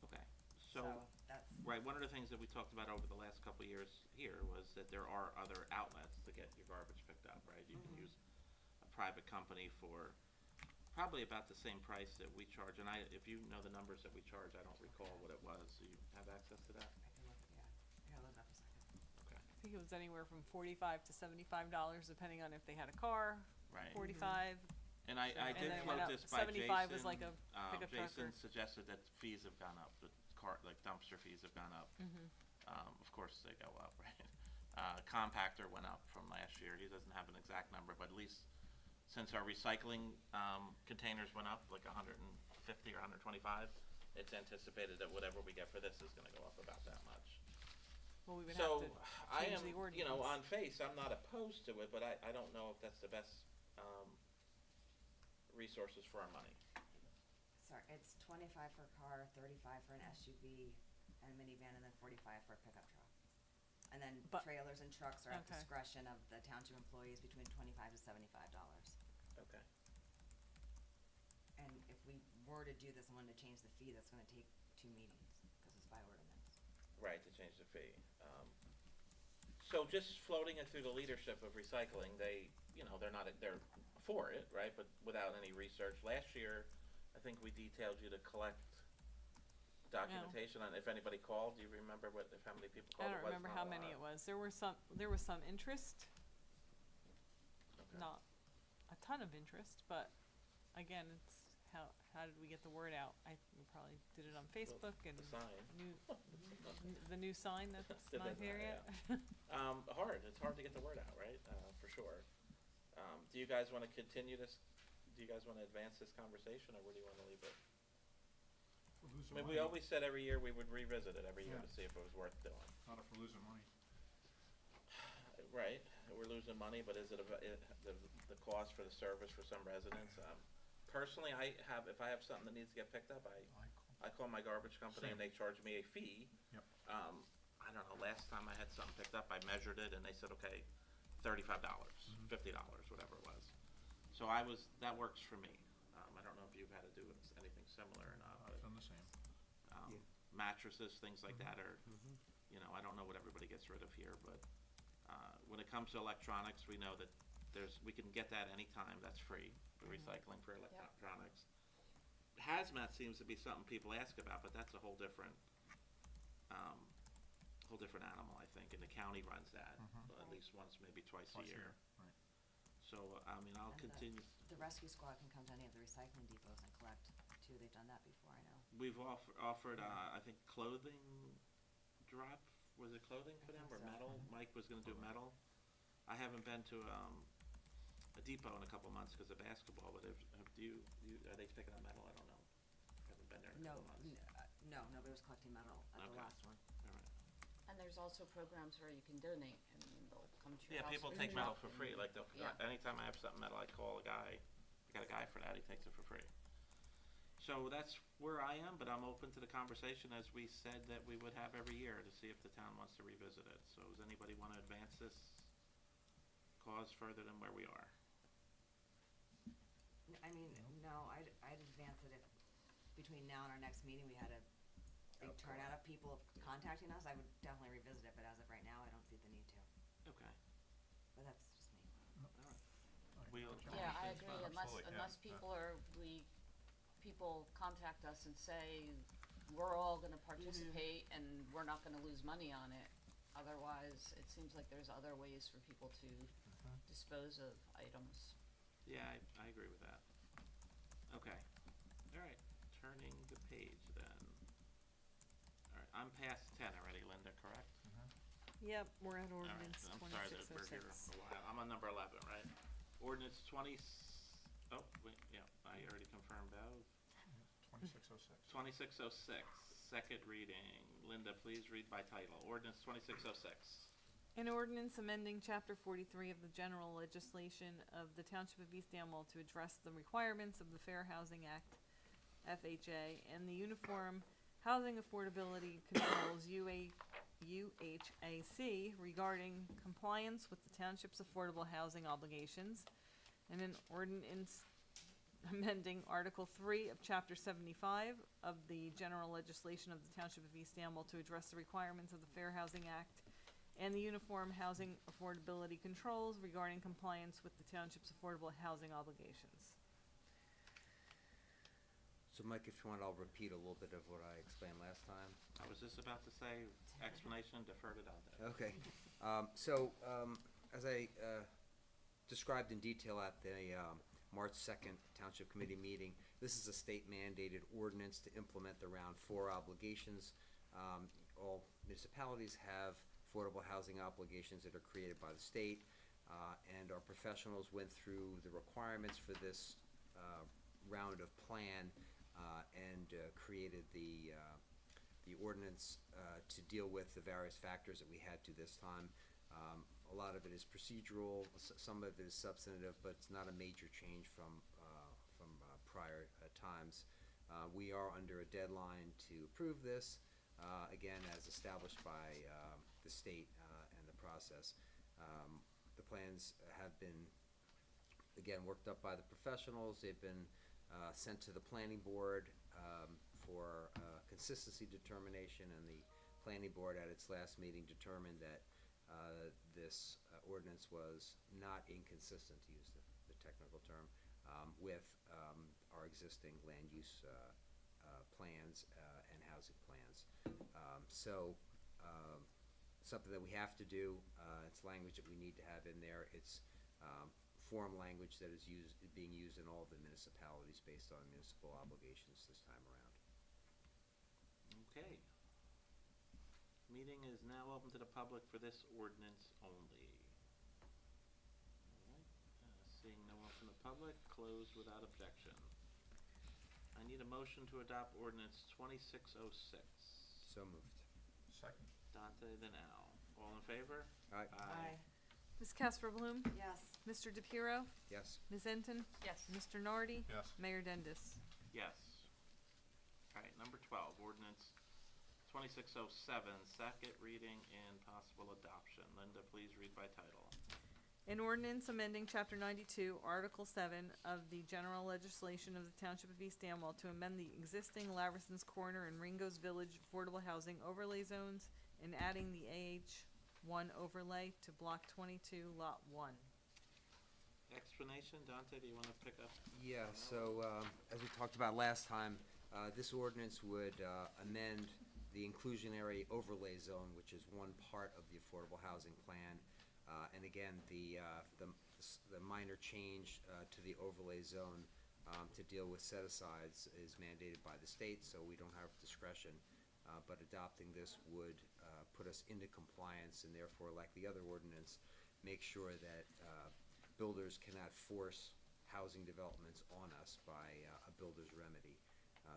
Okay. So that's Right, one of the things that we talked about over the last couple of years here was that there are other outlets to get your garbage picked up, right? You can use a private company for probably about the same price that we charge, and if you know the numbers that we charge, I don't recall what it was. Do you have access to that? I can look. Yeah, I gotta look up a second. Okay. I think it was anywhere from $45 to $75, depending on if they had a car. Right. 45. And I And did then it float went up. this by 75 Jason. was like a pickup truck Jason or- suggested that fees have gone up, the like dumpster fees have gone up. Of course, they go up, right? Compactor went up from last year. He doesn't have an exact number, but at least since our recycling containers went up like 150 or 125, it's anticipated that whatever we get for this is going to go up about that much. Well, we would So have to I change am, the ordinance. on face, I'm not opposed to it, but I don't know if that's the best resources for our money. Sorry, it's 25 for a car, 35 for an SUV and minivan, and then 45 for a pickup truck. And then But- trailers and trucks are at Okay. discretion of the township employees between $25 to $75. Okay. And if we were to do this and wanted to change the fee, that's gonna take 2 meetings, because it's by ordinance. Right, to change the fee. So just floating it through the leadership of recycling, they're for it, right, but without any research. Last year, I think we detailed you to collect documentation on if anybody called. Do you remember how many people I called? don't It was remember not how a many lot. it was. There was some interest, Okay. not a ton of interest, but again, it's how did we get the word out? We probably did it on Facebook and The sign. the new sign that's Did not that, here yet. It's hard to get the word out, right, for sure. Do you guys wanna continue this, do you guys wanna advance this conversation, or where do you wanna leave it? We're losing I mean, we money. always said every year we would revisit it every year Yeah. to see if it was worth doing. Not if we're losing money. Right, we're losing money, but is it the cost for the service for some residents? Personally, if I have something that needs to get picked up, I call my garbage company and Same. they charge me a fee. Yep. I don't know, last time I had something picked up, I measured it and they said, okay, $35, $50, whatever it was. So that works for me. I don't know if you've had to do anything similar or not, I've but done the same. mattresses, things like that are, I don't know what everybody gets rid of here, but when it comes to electronics, we know that we can get that anytime, that's free, the recycling for electronics. Hazmat seems to be something people ask about, but that's a whole different animal, I think, and the county runs that, at least once, maybe twice a year. Right. So, I'll And continue. The rescue squad can come to any of the recycling depots and collect too. They've done that before, I know. We've offered, I think, clothing drop, was it clothing for them, or think so. metal? Mike was gonna do metal. I haven't been to, a Depot in a couple months because of basketball, but are they picking up metal? I don't know. Haven't been there in a No, couple months. no, nobody was collecting metal at the Okay. last one. All right. And there's also programs where you can donate and they'll come to your Yeah, house. people and take drop- metal for free, like Yeah. anytime I have something metal, I call a guy, I got a guy for that, he takes it for free. So that's where I am, but I'm open to the conversation as we said that we would have every year to see if the town wants to revisit it. So does anybody wanna advance this cause further than where we are? I mean, no, I'd advance it if, between now and our next meeting, we had a big turnout of people contacting us, I would definitely revisit it, but as of right now, I don't see the need to, Okay, but that's just me. alright. We'll, Yeah, I agree, Absolutely, yeah. unless people contact us and say, we're all gonna participate and we're not gonna lose money on it. Otherwise, it seems like there's other ways for people to dispose of items. yeah, I agree with that. Okay, alright, turning the page then. Alright, I'm past 10 already, Linda, correct? Yep, we're at All right, ordinance I'm sorry that we're here 2606. a while. I'm on number 11, right? Ordinance oh, wait, yeah, I already confirmed Bev. 2606. 2606, second reading. Linda, please read by title. Ordinance 2606. An ordinance amending chapter 43 of the general legislation of the Township of East Amwell to address the requirements of the Fair Housing Act, FHA, and the Uniform Housing Affordability Controls, UHAC, regarding compliance with the township's affordable housing obligations, and an ordinance amending Article 3 of Chapter 75 of the general legislation of the Township of East Amwell to address the requirements of the Fair Housing Act and the Uniform Housing Affordability Controls regarding compliance with the township's affordable housing obligations. So Mike, if you want, I'll repeat a little bit of what I explained last time. I was just about to say explanation, defer to Dante. Okay. As I described in detail at the March 2nd Township Committee meeting, this is a state mandated ordinance to implement the Round 4 obligations. All municipalities have affordable housing obligations that are created by the state, and our professionals went through the requirements for this round of plan and created the ordinance to deal with the various factors that we had to this time. A lot of it is procedural, some of it is substantive, but it's not a major change from prior times. We are under a deadline to approve this, again, as established by the state and the process. The plans have been, again, worked up by the professionals. They've been sent to the planning board for consistency determination, and the planning board at its last meeting determined that this ordinance was not inconsistent, to use the technical term, with our existing land use plans and housing plans. Something that we have to do, it's language that we need to have in there. It's form language that is being used in all the municipalities based on municipal obligations this time around. Okay. Meeting is now open to the public for this ordinance only. Alright, seeing no one from the public, closed without objection. I need a motion to adopt ordinance 2606. So moved. Second. Dante, then Al. All in favor? Aye. Aye. Ms. Casper Bloom? Yes. Mr. DePiero? Yes. Ms. Enton? Yes. Mr. Nardi? Yes. Mayor Dendis? Yes. Alright, number 12, ordinance 2607, second reading and possible adoption. Linda, please read by title. An ordinance amending Chapter 92, Article 7 of the general legislation of the Township of East Amwell to amend the existing Laverson's Corner and Ringo's Village affordable housing overlay zones and adding the AH1 overlay to Block 22, Lot 1. Explanation, Dante, do you want to pick up? Yeah, so as we talked about last time, this ordinance would amend the inclusionary overlay zone, which is one part of the affordable housing plan. And again, the minor change to the overlay zone to deal with set-asides is mandated by the state, so we don't have discretion. But adopting this would put us into compliance, and therefore, like the other ordinance, make sure that builders cannot force housing developments on us by a builder's remedy.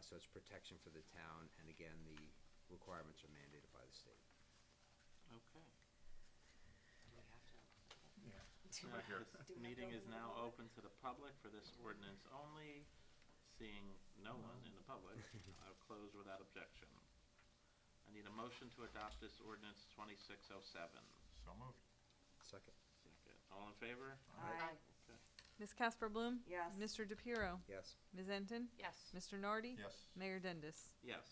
So it's protection for the town, and again, the requirements are mandated by the state. Okay. Do we have to? This meeting is now open to the public for this ordinance only. Seeing no one in the public, I'll close without objection. I need a motion to adopt this ordinance 2607. So moved. Second. Second. All in favor? Aye. Okay. Ms. Casper Bloom? Yes. Mr. DePiero? Yes. Ms. Enton? Yes. Mr. Nardi? Yes. Mayor Dendis? Yes.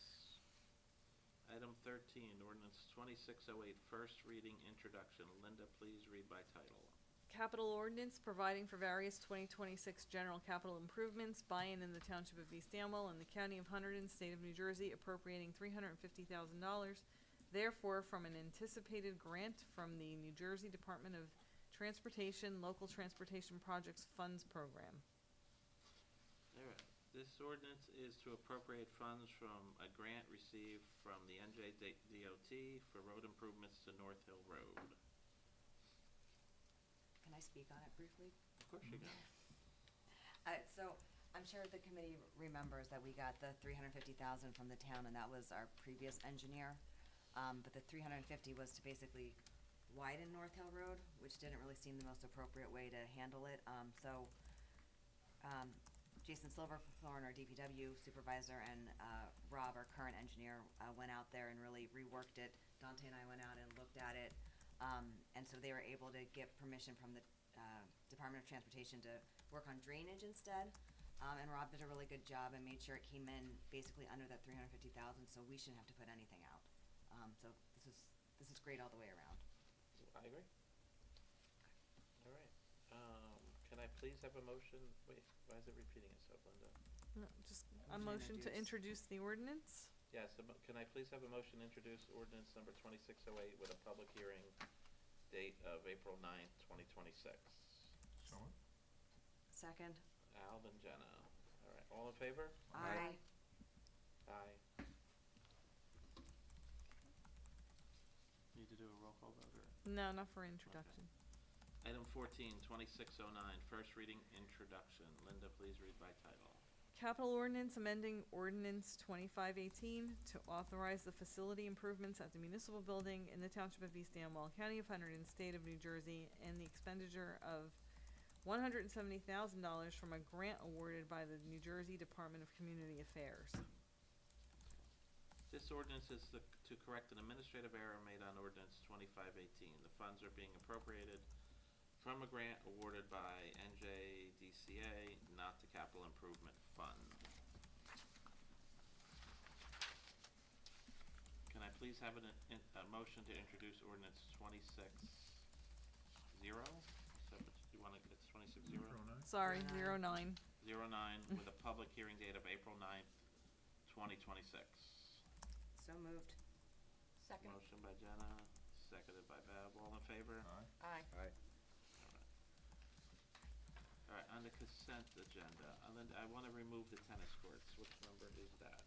Item 13, ordinance 2608, first reading, introduction. Linda, please read by title. Capital ordinance providing for various 2026 general capital improvements by and in the Township of East Amwell and the County of Hunterdon, State of New Jersey, appropriating $350,000, therefore from an anticipated grant from the New Jersey Department of Transportation Local Transportation Projects Funds Program. All right. This ordinance is to appropriate funds from a grant received from the NJDOT for road improvements to North Hill Road. Can I speak on it briefly? Of course you can. So I'm sure the committee remembers that we got the $350,000 from the town, and that was our previous engineer. But the $350,000 was to basically widen North Hill Road, which didn't really seem the most appropriate way to handle it. Jason Silverthorne, our DPW supervisor, and Rob, our current engineer, went out there and really reworked it. Dante and I went out and looked at it. And so they were able to get permission from the Department of Transportation to work on drainage instead. And Rob did a really good job and made sure it came in basically under that $350,000, so we shouldn't have to put anything out. So this is great all the way around. I agree. All right. Can I please have a motion? Wait, why is it repeating itself, Linda? No, just a motion to introduce the ordinance? Yes, can I please have a motion to introduce ordinance number 2608 with a public hearing date of April 9th, 2026? So moved. Second? Al and Jenna. All right, all in favor? Aye. Aye. Need to do a roll call vote or? No, not for introduction. Item 14, 2609, first reading, introduction. Linda, please read by title. Capital ordinance amending ordinance 2518 to authorize the facility improvements at the municipal building in the Township of East Amwell, County of Hunterdon, State of New Jersey, and the expenditure of $170,000 from a grant awarded by the New Jersey Department of Community Affairs. This ordinance is to correct an administrative error made on ordinance 2518. The funds are being appropriated from a grant awarded by NJDCA, not the Capital Improvement Fund. Can I please have a motion to introduce ordinance 260? So you want to, it's 260? Sorry, 09. 09 with a public hearing date of April 9th, 2026. So moved. Second. Motion by Jenna, seconded by Bev. All in favor? Aye. Aye. All right. All right, on the consent agenda, I want to remove the tennis courts. Which number is that?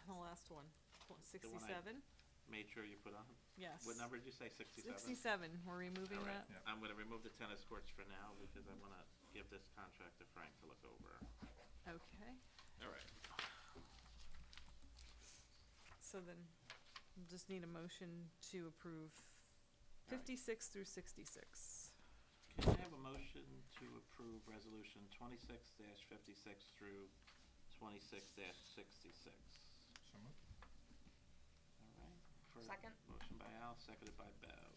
The last one, The one 67? Made sure you put on? Yes. What number did you say, 67? 67, we're removing All right, that? I'm going to remove the tennis courts for now because I want to give this contract to Frank to look over. Okay, All right. so then, we'll just need a motion to approve 56 through 66. Can I have a motion to approve resolution 26-56 through 26-66? So moved. All right. Second. Motion by Al, seconded by Bev.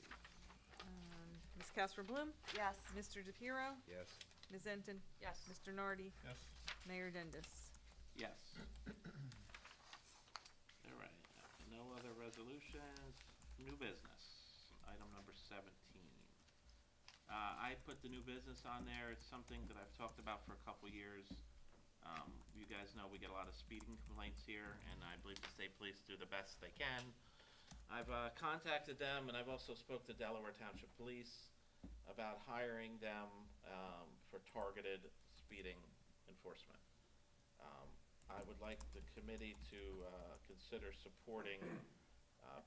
Ms. Casper Bloom? Yes. Mr. DePiero? Yes. Ms. Enton? Yes. Mr. Nardi? Yes. Mayor Dendis? Yes. All right, no other resolutions, new business, item number 17. I put the new business on there, it's something that I've talked about for a couple years. You guys know we get a lot of speeding complaints here, and I believe the state police do the best they can. I've contacted them, and I've also spoke to Delaware Township Police about hiring them for targeted speeding enforcement. I would like the committee to consider supporting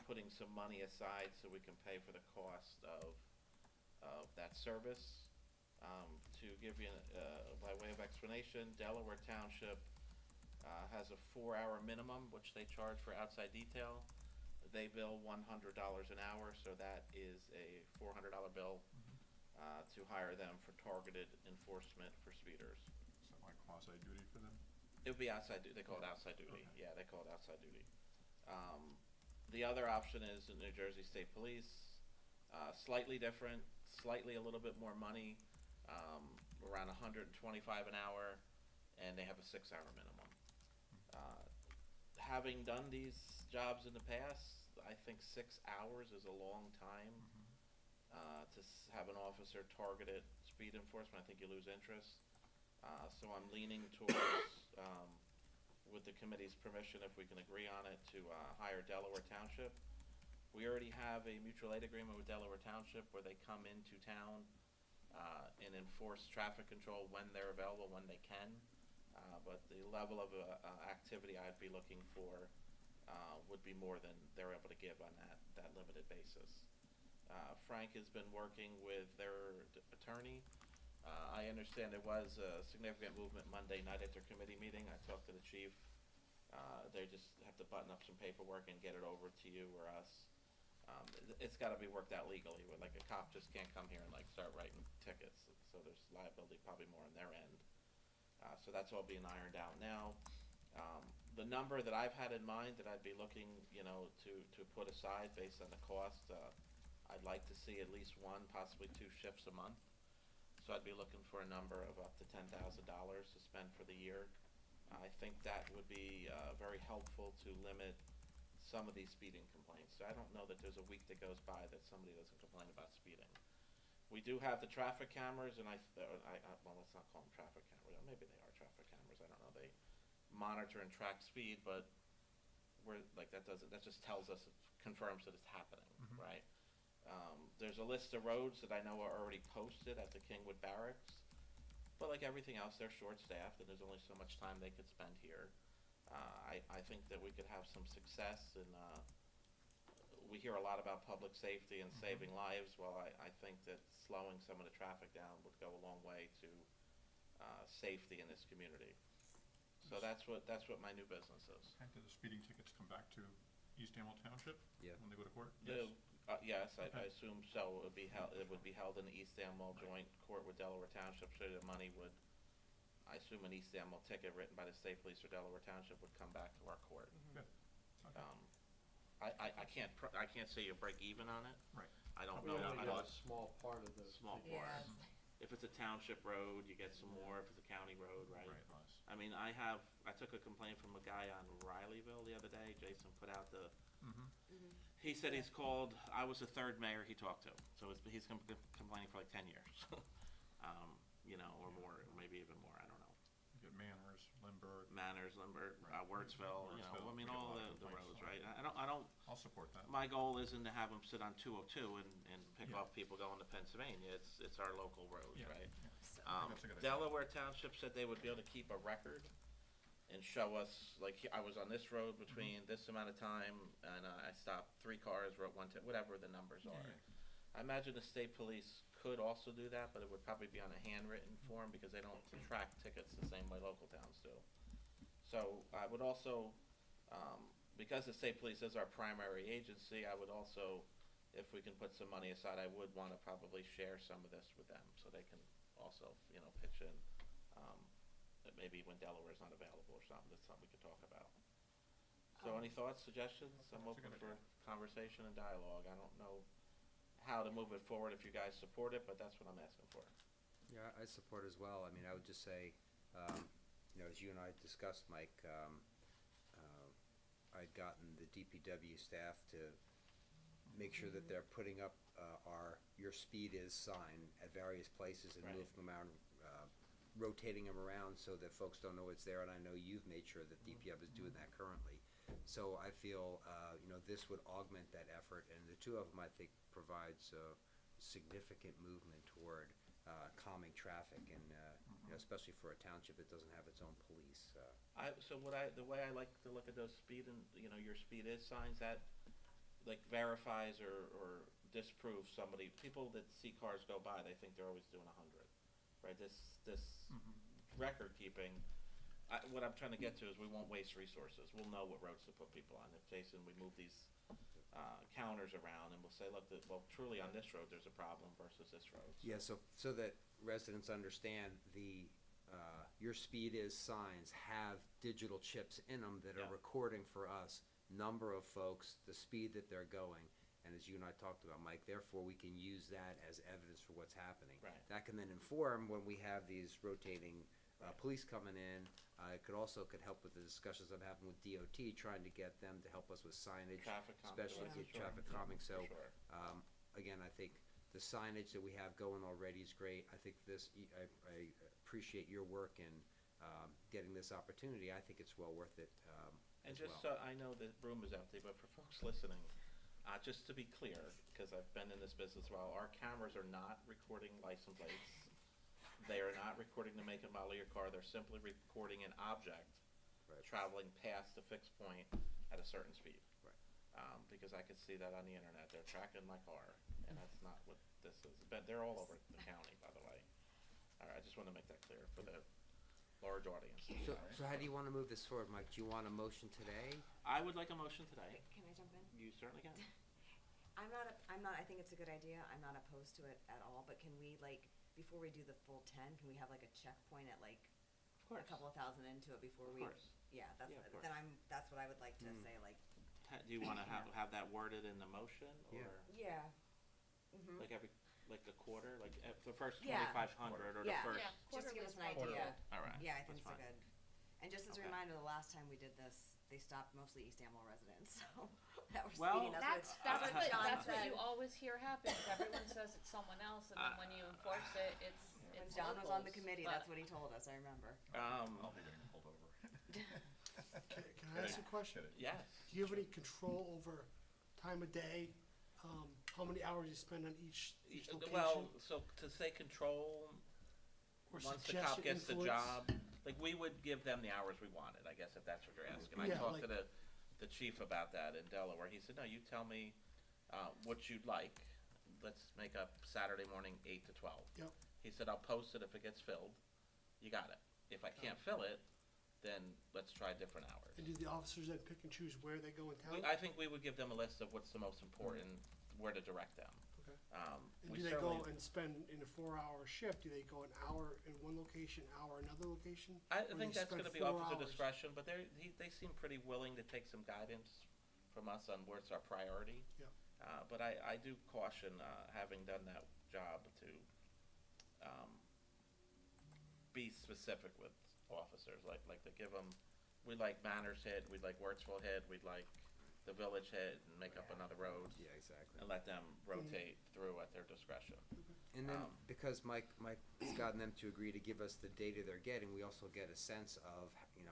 putting some money aside so we can pay for the cost of that service. give you, by way of explanation, Delaware Township has a 4-hour minimum, which they charge for outside detail. They bill $100 an hour, so that is a $400 bill to hire them for targeted enforcement for speeders. Is that like quasi duty for them? It would be outside duty. They call it outside duty. Okay. Yeah, they call it outside duty. The other option is the New Jersey State Police. Slightly different, slightly a little bit more money, around $125 an hour, and they have a 6-hour minimum. Having done these jobs in the past, I think 6 hours is a long time have an officer targeted speed enforcement. I think you lose interest. So I'm leaning towards, with the committee's permission, if we can agree on it, to hire Delaware Township. We already have a mutual aid agreement with Delaware Township where they come into town and enforce traffic control when they're available, when they can. But the level of activity I'd be looking for would be more than they're able to give on that limited basis. Frank has been working with their attorney. I understand there was a significant movement Monday night at their committee meeting. I talked to the chief. They just have to button up some paperwork and get it over to you or us. It's got to be worked out legally. Where like a cop just can't come here and like start writing tickets. So there's liability probably more on their end. So that's all being ironed out now. The number that I've had in mind that I'd be looking, to put aside based on the cost, I'd like to see at least 1, possibly 2 shifts a month. So I'd be looking for a number of up to $10,000 to spend for the year. I think that would be very helpful to limit some of these speeding complaints. So I don't know that there's a week that goes by that somebody doesn't complain about speeding. We do have the traffic cameras, and well, let's not call them traffic cameras. Maybe they are traffic cameras. I don't know. They monitor and track speed, but that just tells us, it confirms that it's happening, right? There's a list of roads that I know are already posted at the Kingwood Barracks, but like everything else, they're short-staffed, and there's only so much time they could spend here. I think that we could have some success, and we hear a lot about public safety and saving lives. Well, I think that slowing some of the traffic down would go a long way to safety in this community. So that's what my new business is. And do the speeding tickets come back to East Amwell Township? Yeah. When they go to court? Yes, I Okay. assume so. It would be held in the East Amwell joint court with Delaware Township, so the money would, I assume an East Amwell ticket written by the state police or Delaware Township would come back to our court. Good. Okay. I can't say you break even on it. Right. I don't Probably know. only I don't- a small part of the. Small part. If it's a township road, you get some more. If it's a county road, right? Right, less. I mean, I took a complaint from a guy on Rileyville the other day. Jason put out the. He said he's called. I was the 3rd mayor he talked to, so he's complaining for like 10 years, or more, maybe even more. I don't know. You get Manners, Lindbergh. Wirtsville. Wirtsville, I mean, we get a all lot the of complaints, roads, so- right? I don't. I'll support that. My goal isn't to have them sit on 202 and pick Yeah. off people going to Pennsylvania. It's our local roads, Yeah, right? yeah. I think that's a good idea. Delaware Township said they would be able to keep a record and show us, like, I was on this road between this amount of time, and I stopped 3 cars, wrote 1 ticket, whatever the numbers are. I imagine the state police could also do that, but it would probably be on a handwritten form because they don't track tickets the same way local towns do. So I would also, because the state police is our primary agency, I would also, if we can put some money aside, I would want to probably share some of this with them so they can also, pitch in. That maybe when Delaware's not available or something, that's something we could talk about. So any thoughts, suggestions? I'm That's a open good for idea. conversation and dialogue. I don't know how to move it forward if you guys support it, but that's what I'm asking for. Yeah, I support as well. I mean, I would just say, as you and I discussed, Mike, I'd gotten the DPW staff to make sure that they're putting up your speed is sign at various places and Right. moving them around, rotating them around so that folks don't know it's there. And I know you've made sure that DPW is doing that currently. So I feel, this would augment that effort, and the two of them, I think, provides a significant movement toward calming traffic, and especially for a township that doesn't have its own police. The way I like to look at those speed and, your speed is signs, that like verifies or disproves somebody. People that see cars go by, they think they're always doing 100, right? right? This record keeping, what I'm trying to get to is we won't waste resources. We'll know what roads to put people on. If Jason, we move these counters around and we'll say, look, well, truly on this road, there's a problem versus this road. Yeah, so that residents understand your speed is signs have digital chips in them that are Yeah. recording for us number of folks, the speed that they're going. And as you and I talked about, Mike, therefore we can use that as evidence for what's happening. Right. That can then inform when we have these rotating police coming in. It could help with the discussions I'm having with DOT, trying to get them to help us with signage, Traffic calming, especially yeah, with sure. traffic calming. So, sure. again, I think the signage that we have going already is great. I think I appreciate your work in getting this opportunity. I think it's well worth it. And as just well. so I know the room is empty, but for folks listening, just to be clear, because I've been in this business a while, our cameras are not recording license plates. They are not recording the make and model of your car. They're simply recording an object Right. traveling past a fixed point at a certain speed. Right. Because I could see that on the internet. They're tracking my car, and that's not what this is. But they're all over the county, by the way. All right, I just want to make that clear for the large audience. So how do you want to move this forward, Mike? Do you want a motion today? I would like a motion today. Can I jump in? You certainly can. I'm not, I think it's a good idea. I'm not opposed to it at all, but can we, like, before we do the full 10, can we have like a checkpoint at like Of a couple of thousand into it before Of we? course. Yeah, Yeah, of course. that's what I would like to say, like, Do you want to have that worded in the motion, or Yeah. yeah. Mhm. like a quarter, like the first Yeah. 2,500 or the Yeah. first? Yeah. Just to give us an Quarterly. idea. All right. Yeah, I think it's that's a fine. good. And just as a Okay. reminder, the last time we did this, they stopped mostly East Amwell residents, so that was Well, speeding. That's what what John that's what said. you always hear happens. Everyone says it's someone else, and then when you enforce it, When it's John was on the locals, committee, but- that's what he told us. I remember. I'll be getting pulled over. Can I ask a question? Yes. Do you have any control over time of day, how many hours you spend on each location? Well, so to say control, Or once the suggest cop your gets the influence? job, like we would give them the hours we wanted, I guess, if that's what you're asking. I Yeah, talked to like- the chief about that in Delaware. He said, no, you tell me what you'd like. Let's make up Saturday morning 8 to 12. Yep. He said, I'll post it if it gets filled. You got it. If I can't fill it, then let's try different hours. And do the officers then pick and choose where they go in town? I think we would give them a list of what's the most important, where to direct them. Okay. We And do they go certainly- and spend in a 4-hour shift, do they go an hour in one location, hour another location? I Or think they that's spend gonna be 4 officer hours? discretion, but they seem pretty willing to take some guidance from us on where's our priority. Yeah. But I do caution, having done that job, to be specific with officers, like to give them, we'd like Manners hit, we'd like Wurtsville hit, we'd like the Village hit, and make up another road, Yeah, exactly. and let them rotate through at their discretion. And then, Um, because Mike's gotten them to agree to give us the data they're getting, we also get a sense of,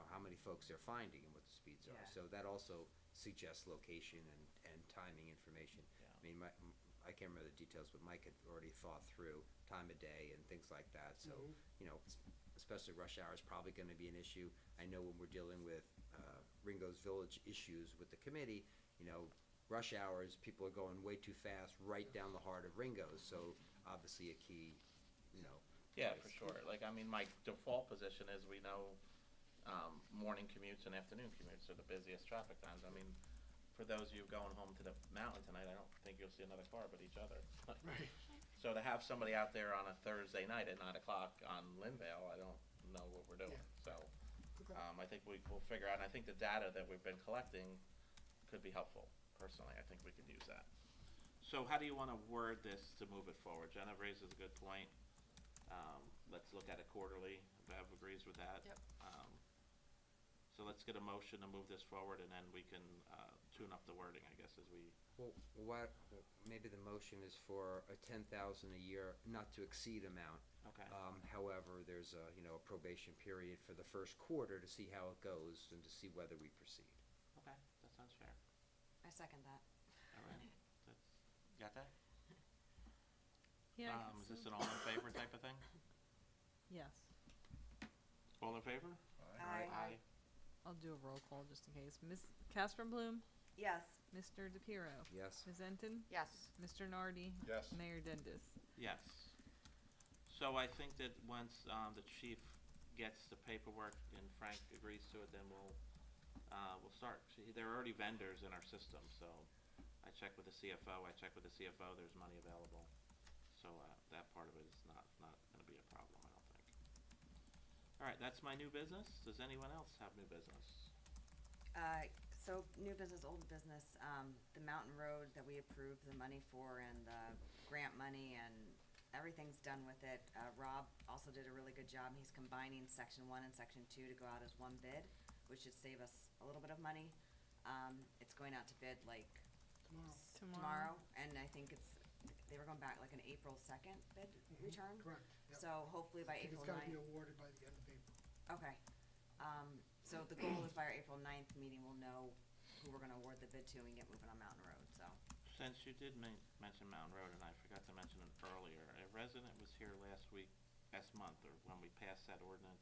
how many folks they're finding and what the speeds are. Yeah. So that also suggests location and timing information. Yeah. I mean, I can't remember the details, but Mike had already thought through time of day and things like that. So, especially rush hour is probably gonna be an issue. I know when we're dealing with Ringo's Village issues with the committee, rush hours, people are going way too fast right down the heart of Ringo's. So obviously a key, Yeah, place. for sure. Like, I mean, my default position is we know morning commutes and afternoon commutes are the busiest traffic times. I mean, for those of you going home to the mountain tonight, I don't think you'll see another car but each other. Right. So to have somebody out there on a Thursday night at 9 o'clock on Linvale, I don't know what we're doing. Yeah. So Okay. I think we'll figure out, and I think the data that we've been collecting could be helpful. Personally, I think we could use that. So how do you want to word this to move it forward? Jenna raises a good point. Let's look at it quarterly. Bev agrees with that. Yep. So let's get a motion to move this forward, and then we can tune up the wording, I guess, as we. Well, maybe the motion is for a 10,000 a year, not to exceed amount. Okay. However, there's a probation period for the first quarter to see how it goes and to see whether we proceed. Okay, that sounds fair. I second that. All right. Got that? Yeah, Is this an all in favor type of thing? yes. All in favor? Aye. I'll do a roll call just in case. Ms. Casper Bloom, Yes. Mr. DePiero, Yes? Ms. Enton, Yes. Mr. Nardi, Yes. Mayor Dendis. Yes. So I think that once, the chief gets the paperwork and Frank agrees to it, then we'll start. See, there are already vendors in our system, so I checked with the CFO, there's money available. So, that part of it is not gonna be a problem, I don't think. All right, that's my new business. Does anyone else have new business? So new business, old business, the mountain road that we approved the money for and the grant money and everything's done with it. Rob also did a really good job. He's combining section 1 and section 2 to go out as one bid, which should save us a little bit of money. It's going out to bid like tomorrow, and I think they were going back like an April 2nd bid return. Correct, yep. So hopefully by I think April it's gotta 9th. be awarded by the end of April. Okay. So the goal is by our April 9th meeting, we'll know who we're gonna award the bid to and get moving on Mountain Road, so. Since you did mention Mountain Road, and I forgot to mention it earlier, a resident was here last month, or when we passed that ordinance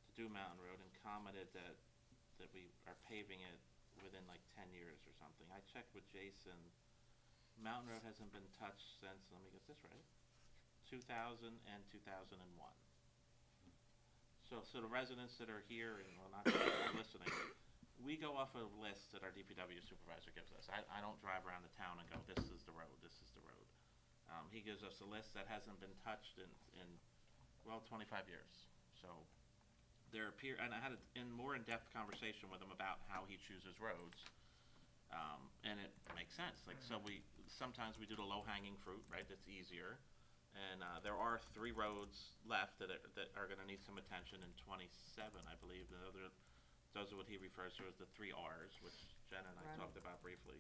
to do Mountain Road, and commented that we are paving it within like 10 years or something. I checked with Jason. Mountain Road hasn't been touched since, let me get this right, 2000 and 2001. So the residents that are here, and well, not listening, we go off a list that our DPW supervisor gives us. I don't drive around the town and go, this is the road, this is the road. He gives us a list that hasn't been touched in 25 years. So and I had a more in-depth conversation with him about how he chooses roads. And it makes sense. Like, so sometimes we do the low-hanging fruit, right? That's easier. And there are 3 roads left that are going to need some attention in 27, I believe. Those are what he refers to as the 3 Rs, which Jen and I talked about briefly.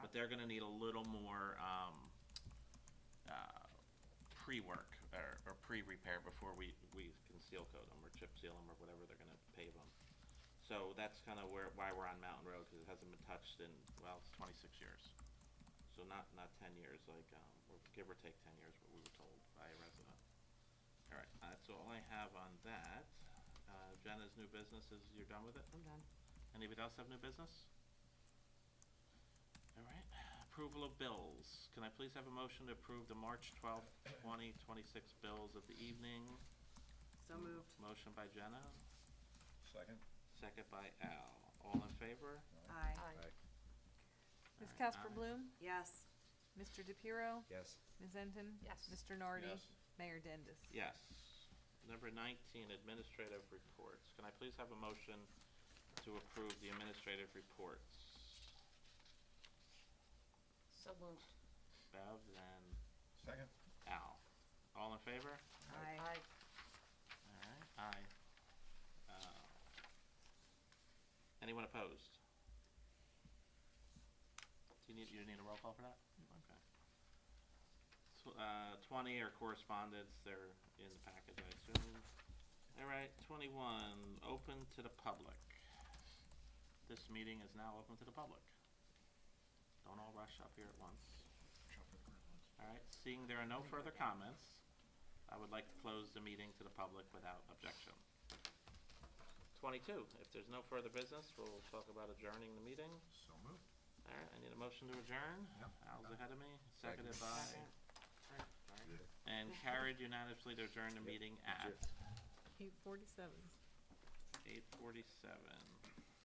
But they're going to need a little more pre-work or pre-repair before we can seal coat them or chip seal them or whatever they're going to pave them. So that's kind of why we're on Mountain Road, because it hasn't been touched in, well, it's 26 years. So not 10 years, like, or give or take 10 years, what we were told by a resident. All right, that's all I have on that. Jenna's new business is, you're done with it? I'm done. Anybody else have new business? All right, approval of bills. Can I please have a motion to approve the March 12th, 2026 bills of the evening? So moved. Motion by Jenna, Second? second by Al. All in favor? Aye. Ms. Alright, Casper aye. Bloom, Yes. Mr. DePiero, Yes. Ms. Enton. Yes. Mr. Nardi. Yes. Mayor Dendis. Yes. Number 19, administrative reports. Can I please have a motion to approve the administrative reports? So moved. Bev and Second? Al. All in favor? Aye. Aye. All right, aye. Anyone opposed? Do you need a roll call for that? Okay. 20 are correspondence, they're in the package, I assume. All right, 21, open to the public. This meeting is now open to the public. Don't all rush up here at once. All right, seeing there are no further comments, I would like to close the meeting to the public without objection. 22, if there's no further business, we'll talk about adjourning the meeting. So moved. All right, I need a motion to adjourn. Yep. Al's ahead of me, seconded by, Second. and carried unanimously to adjourn the meeting at 8:47. 8:47.